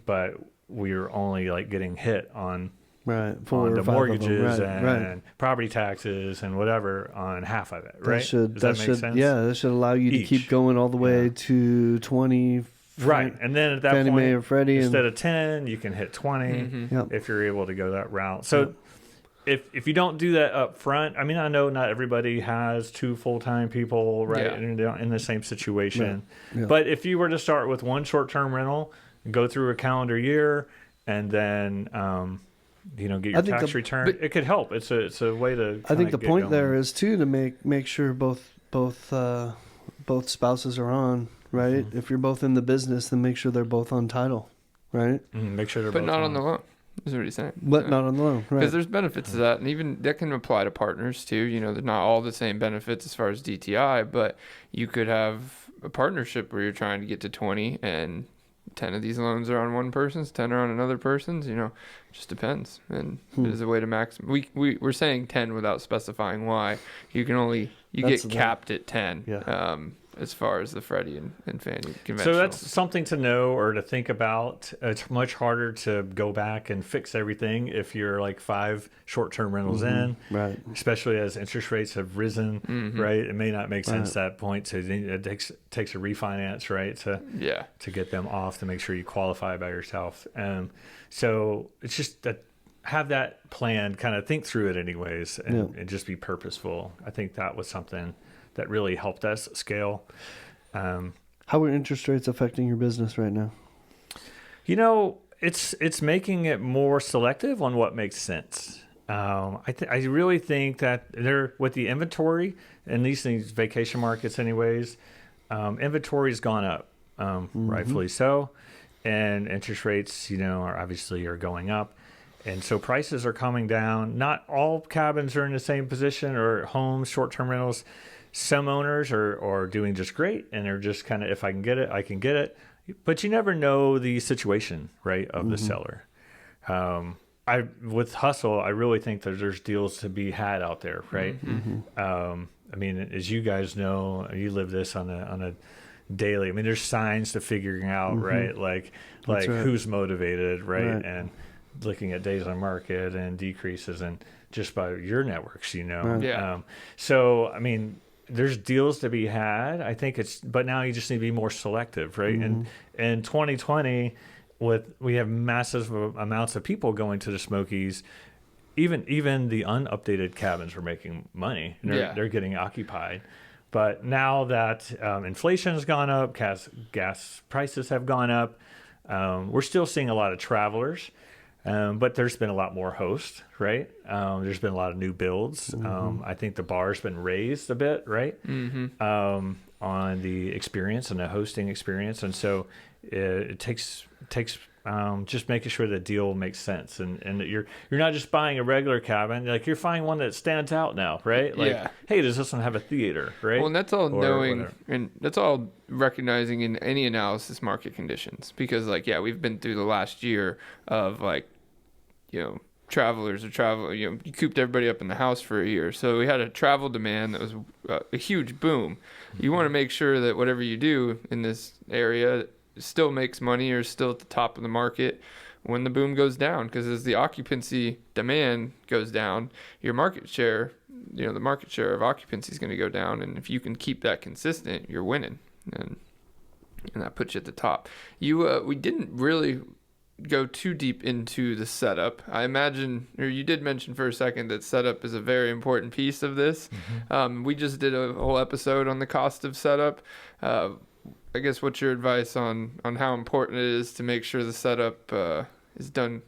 But we're only like getting hit on Right, on the mortgages right, and right. property taxes and whatever on half of it, right? Does that make sense? Yeah, that should allow you to Each. keep going all the way to 20. Right, and then at that Fannie point, Mae or Freddie, instead of 10, you can hit 20 Yep. if you're able to go that route. So if you don't do that up front, I mean, I know not everybody has 2 full-time people, right, in the same situation. Yeah. But if you were to start with 1 short-term rental, go through a calendar year, and then you know, get your tax return, it could help. It's a way to. I think the point going. there is too to make sure both spouses are on, right? If you're both in the business, then make sure they're both on title, right? Make sure they're But both not on the loan. Is what he's saying. But not on the loan, right? Because there's benefits to that, and even that can apply to partners too. You know, they're not all the same benefits as far as DTI, but you could have a partnership where you're trying to get to 20, and 10 of these loans are on one person's, 10 are on another person's. You know, it just depends, and it is a way to maximize. We're saying 10 without specifying why. You can only get capped at 10. Yeah. As far as the Freddie and Fannie conventional. So that's something to know or to think about. It's much harder to go back and fix everything if you're like 5 short-term rentals in, right? Especially as interest rates have risen, right? It may not make sense at that point. So it takes a refinance, right, to get them off to make sure you qualify by yourself. So it's just that have that plan, kind of think through it anyways, and just be purposeful. I think that was something that really helped us scale. How are interest rates affecting your business right now? You know, it's making it more selective on what makes sense. I really think that with the inventory and these things, vacation markets anyways, inventory's gone up, rightfully so, and interest rates, you know, are going up. And so prices are coming down. Not all cabins are in the same position, or homes, short-term rentals. Some owners are doing just great, and they're just kind of, if I can get it, I can get it. But you never know the situation, right, of the seller. With hustle, I really think that there's deals to be had out there, right? I mean, as you guys know, you live this on a daily. I mean, there's signs to figuring out, right? Like who's motivated, right? And looking at days on market and decreases, and just by your networks, you know. So I mean, there's deals to be had. I think but now you just need to be more selective, right? And in 2020, we have massive amounts of people going to the Smokies. Even the unupdated cabins were making money. They're getting occupied. But now that inflation has gone up, gas prices have gone up, we're still seeing a lot of travelers. But there's been a lot more hosts, right? There's been a lot of new builds. I think the bar's been raised a bit, right? On the experience and the hosting experience. And so it takes just making sure the deal makes sense, and that you're not just buying a regular cabin, like you're finding one that stands out now, right? Like, hey, does this one have a theater, right? Well, and that's all and that's all recognizing in any analysis market conditions, because like, we've been through the last year of like, you know, travelers are traveling, you know, you cooped everybody up in the house for a year. So we had a travel demand that was a huge boom. You want to make sure that whatever you do in this area still makes money or still at the top of the market when the boom goes down, because as the occupancy demand goes down, your market share, you know, the market share of occupancy is going to go down, and if you can keep that consistent, you're winning, and that puts you at the top. We didn't really go too deep into the setup. I imagine, or you did mention for a second, that setup is a very important piece of this. We just did a whole episode on the cost of setup. I guess what's your advice on how important it is to make sure the setup is done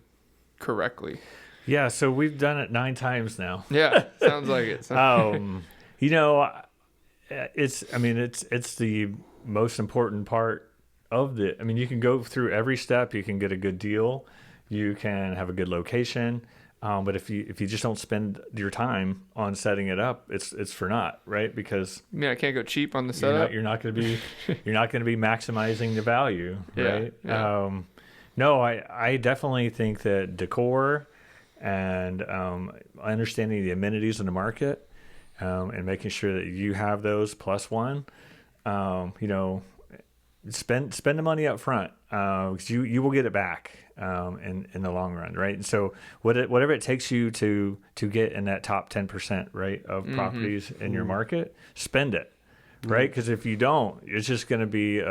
correctly? Yeah, so we've done it 9 times now. Yeah, sounds like it. You know, it's the most important part of the. I mean, you can go through every step. You can get a good deal. You can have a good location. But if you just don't spend your time on setting it up, it's for naught, right? Because I can't go cheap on the setup. you're not going to be maximizing the value, right? Yeah. No, I definitely think that decor and understanding the amenities in the market and making sure that you have those plus one, spend the money up front because you will get it back in the long run, right? And so whatever it takes you to get in that top 10%, right, of properties in your market, spend it, right? Because if you don't, it's just going to be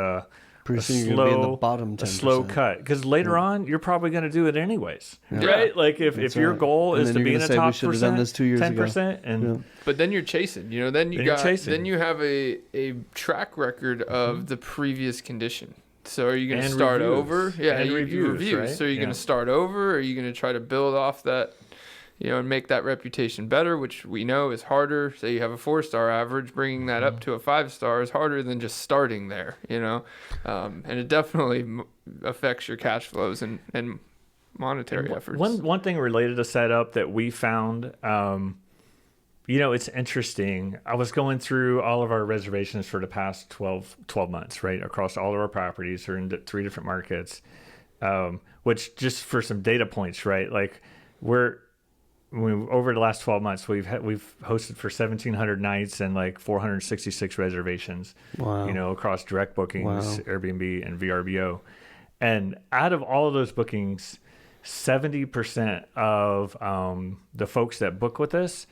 Pretty soon you're gonna be in the bottom 10%. a slow cut. Because later on, you're probably going to do it anyways, right? Like if your goal is to be in the top we done this 2 years 10%, and but then you're chasing. Then you have a track record of the previous condition. So are you going to start over? Yeah, and reviews, right? So are you going to start over, or are you going to try to build off that? And make that reputation better, which we know is harder. Say you have a 4-star average, bringing that up to a 5-star is harder than just starting there, and it definitely affects your cash flows and monetary efforts. One thing related to setup that we found, it's interesting. I was going through all of our reservations for the past 12 months, right, across all of our properties. We're in 3 different markets, which just for some data points, right, like over the last 12 months, we've hosted for 1,700 nights and like 466 reservations, across direct bookings, Airbnb, and VRBO. And out of all of those bookings, 70% of the folks that book with us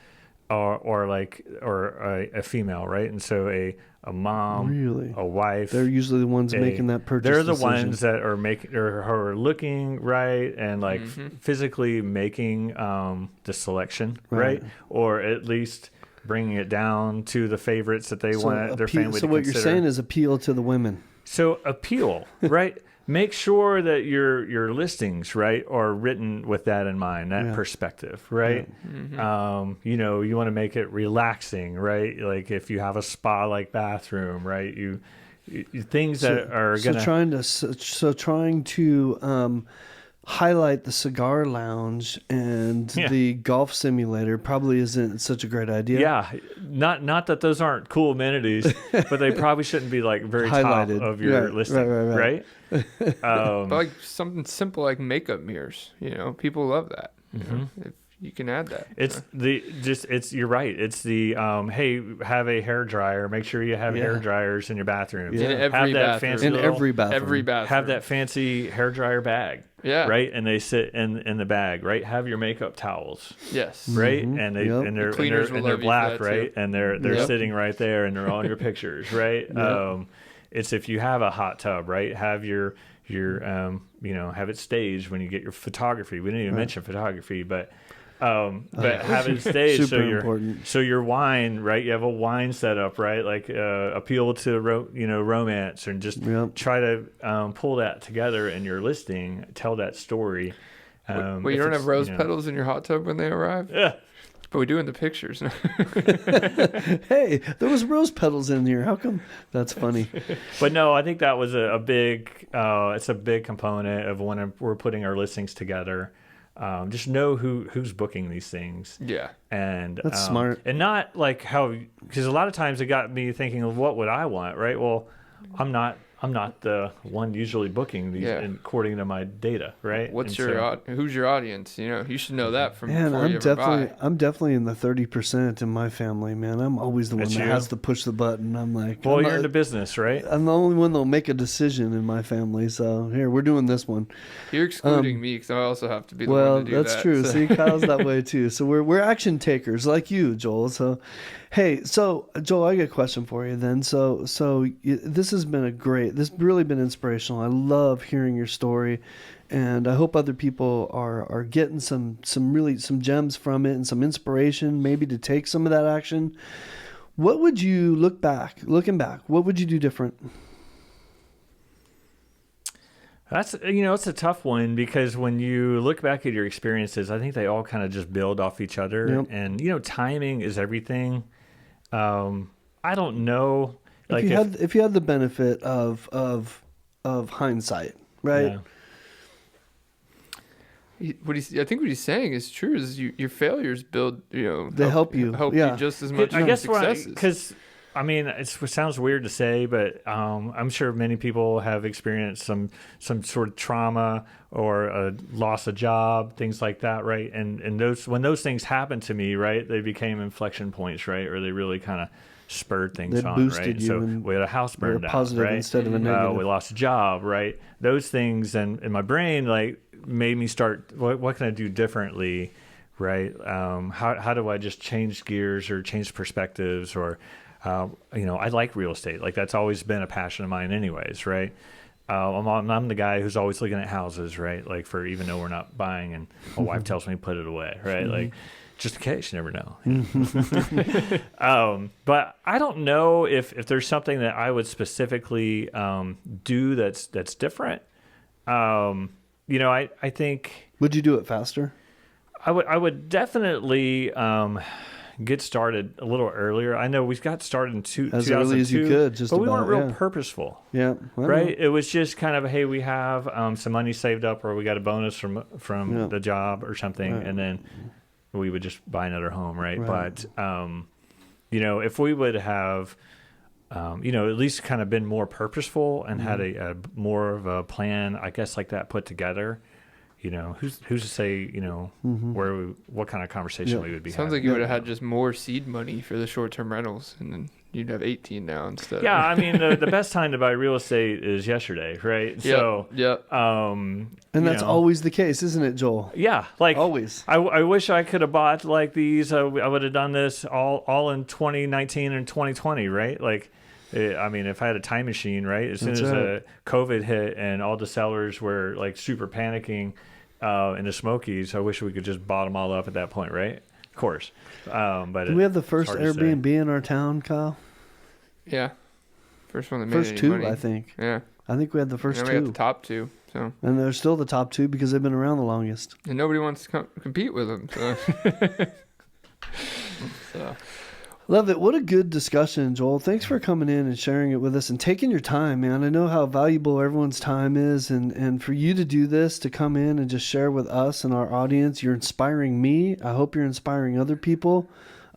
are a female, right? And so a mom, a wife. They're usually the ones making that purchase. They're the decision. ones that are making or are looking right and like physically making the selection, right? Or at least bringing it down to the favorites that they want their family to consider. So what you're saying is appeal to the women. So appeal, right? Make sure that your listings, right, are written with that in mind, that perspective, right? Yeah. You want to make it relaxing, right? Like if you have a spa-like bathroom, right? You things that are gonna trying to highlight the cigar lounge and the golf simulator probably isn't such a great idea. Yeah, not that those aren't cool amenities, but they probably shouldn't be like very highlighted top of your listing, right? But like something simple like makeup mirrors, people love that. If you can add that. You're right. It's the hey, have a hair dryer. Make sure you have hair dryers in your bathroom. Yeah. In every bathroom. Every bathroom. Have that fancy hair dryer bag. Yeah. Right, and they sit in the bag. Right, have your makeup towels. Yes. Right, and they're black. Right, and they're sitting right there, and they're on your pictures. Right. It's if you have a hot tub. Right, have your have it staged when you get your photography. We didn't even mention photography, but have it staged so your wine, right? You have a wine setup, right? Like appeal to romance, and just try to pull that together in your listing, tell that story. Well, you don't have rose petals in your hot tub when they arrive? Yeah. But we do in the pictures. Hey, there was rose petals in here. How come? That's funny. But no, I think that was a big. It's a big component of when we're putting our listings together. Just know who's booking these things. Yeah. And that's smart. And not like because a lot of times it got me thinking of what would I want, right? Well, I'm not the one usually booking these according to my data, right? Who's your audience? You should know that from man, before you ever buy. I'm definitely in the 30% in my family, man. I'm always the one that has to push the button. I'm like, well, you're in the business, right? I'm the only one that'll make a decision in my family. So here, we're doing this one. You're excluding me because I also have to be the one to do that. Well, that's true. So. See, Kyle's that way too. So we're action takers like you, Joel. So, hey, Joel, I got a question for you then. So this has been this really been inspirational. I love hearing your story, and I hope other people are getting some gems from it and some inspiration, maybe to take some of that action. What would you looking back, what would you do different? That's it's a tough one because when you look back at your experiences, I think they all kind of just build off each other, and timing is everything. I don't know. Like if you had the benefit of hindsight, right? I think what he's saying is true. Is your failures build, They help you. you just as much I as guess successes. because I mean, it sounds weird to say, but I'm sure many people have experienced some sort of trauma or a loss of job, things like that, right? And when those things happened to me, right, they became inflection points, right, or they really kind of spurred things They on, boosted right? you So and we had a house burned down, positive right? instead of a negative. We lost a job, right? Those things, and in my brain, like, made me start. What can I do differently, right? How do I just change gears or change perspectives or I like real estate. Like, that's always been a passion of mine anyways, right? I'm the guy who's always looking at houses, right? Like, for even though we're not buying, and my wife tells me to put it away, right? Like, just in case, you never know. But I don't know if there's something that I would specifically do that's different. I think... Would you do it faster? I would definitely get started a little earlier. I know we got started in 2002. As early as you could, but we weren't real purposeful. Yeah. Well, right? It was just kind of, hey, we have some money saved up, or we got a bonus from the job or something, and then we would just buy another home, right? But, if we would have, at least kind of been more purposeful and had a more of a plan, I guess, like that put together, who's to say, what kind of conversation we would be having. Sounds like you would have had just more seed money for the short-term rentals, and then you'd have 18 now instead. Yeah, I mean, the best time to buy real estate is yesterday, right? So, and that's always the case, isn't it, Joel? Yeah, like always. I wish I could have bought like these. I would have done this all in 2019 and 2020, right? Like, I mean, if I had a time machine, right? As soon as COVID hit and all the sellers were like super panicking in the Smokies, I wish we could just bottom all up at that point, right? Of course. But do we have the first Airbnb in our town, Kyle? Yeah. First one that made first any two, money. I think. Yeah. I think we had the first and two. We got the top two. So. And they're still the top two because they've been around the longest. And nobody wants to compete with them. So. Love it. What a good discussion, Joel. Thanks for coming in and sharing it with us and taking your time, man. I know how valuable everyone's time is. And for you to do this, to come in and just share with us and our audience, you're inspiring me. I hope you're inspiring other people.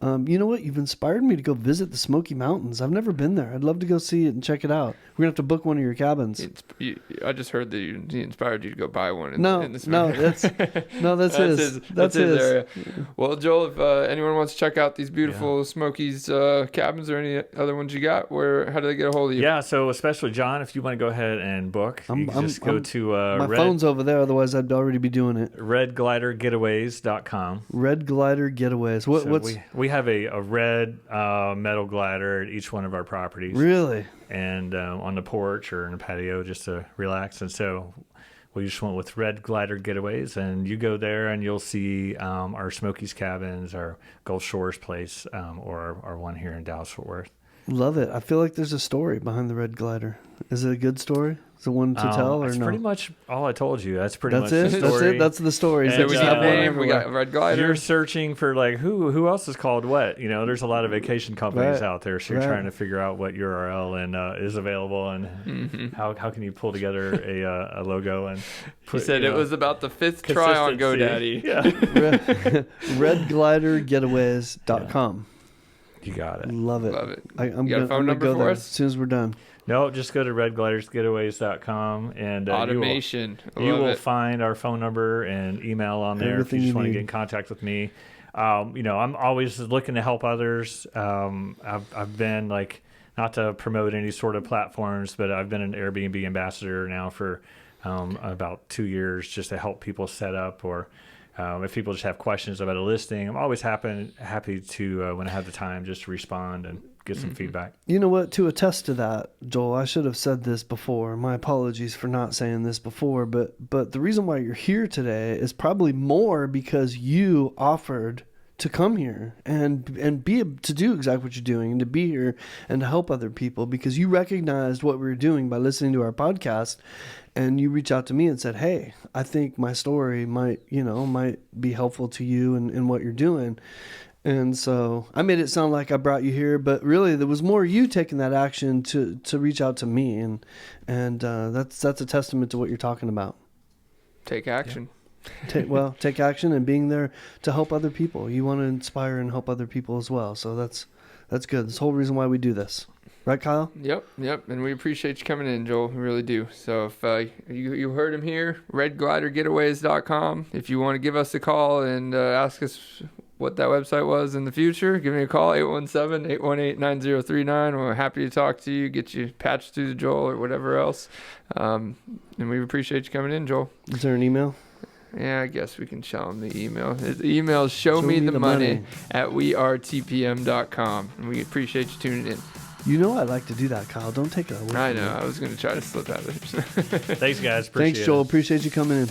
You know what? You've inspired me to go visit the Smoky Mountains. I've never been there. I'd love to go see it and check it out. We're going to have to book one of your cabins. I just heard that he inspired you to go buy one. That's his. That's his area. Well, Joel, if anyone wants to check out these beautiful Smokies cabins or any other ones you got, how do they get a hold of you? Yeah, so especially John, if you want to go ahead and book, you can just go to my phone's over there. Otherwise, I'd already be doing it. redglidergetaways.com. Red Glider Getaways. We have a red metal glider at each one of our properties. Really? And on the porch or in the patio just to relax. And so we just went with Red Glider Getaways. And you go there and you'll see our Smokies cabins, our Gulf Shores place, or our one here in Dallas-Fort Worth. Love it. I feel like there's a story behind the Red Glider. Is it a good story? Is it one to tell or it's no? pretty much all I told you. That's pretty much it? the story. That's it? That's the story. So we got a name. We got Red Glider. You're searching for like who else is called what? There's a lot of vacation companies out there. So you're trying to figure out what URL and is available and how can you pull together a logo and he said it was about the fifth try on GoDaddy. Yeah. redglidergetaways.com. You got it. Love it. You got a phone number for us? As soon as we're done. No, just go to redglidersgetaways.com and automation. You will find our phone number and email on there if you just want to get in contact with me. I'm always looking to help others. I've been not to promote any sort of platforms, but I've been an Airbnb ambassador now for about 2 years just to help people set up or if people just have questions about a listing. I'm always happy to, when I have the time, just to respond and get some feedback. You know what? To attest to that, Joel, I should have said this before. My apologies for not saying this before, but the reason why you're here today is probably more because you offered to come here and to do exactly what you're doing and to be here and to help other people because you recognized what we were doing by listening to our podcast and you reached out to me and said, hey, I think my story might be helpful to you in what you're doing. And so I made it sound like I brought you here, but really there was more you taking that action to reach out to me. And that's a testament to what you're talking about. Take action. take action and being there to help other people. You want to inspire and help other people as well. So that's good. That's the whole reason why we do this. Right, Kyle? Yep. And we appreciate you coming in, Joel. We really do. So if you heard him here, redglidergetaways.com. If you want to give us a call and ask us what that website was in the future, give me a call, 817-818-9039. We're happy to talk to you, get you patched through to Joel or whatever else. And we appreciate you coming in, Joel. Is there an email? Yeah, I guess we can show them the email. The email is showmethemoney at wearetpm.com. And we appreciate you tuning in. You know I like to do that, Kyle. Don't take it away. I know. I was going to try to slip out of it. Thanks, guys. Appreciate Thanks, Joel. it. Appreciate you coming in.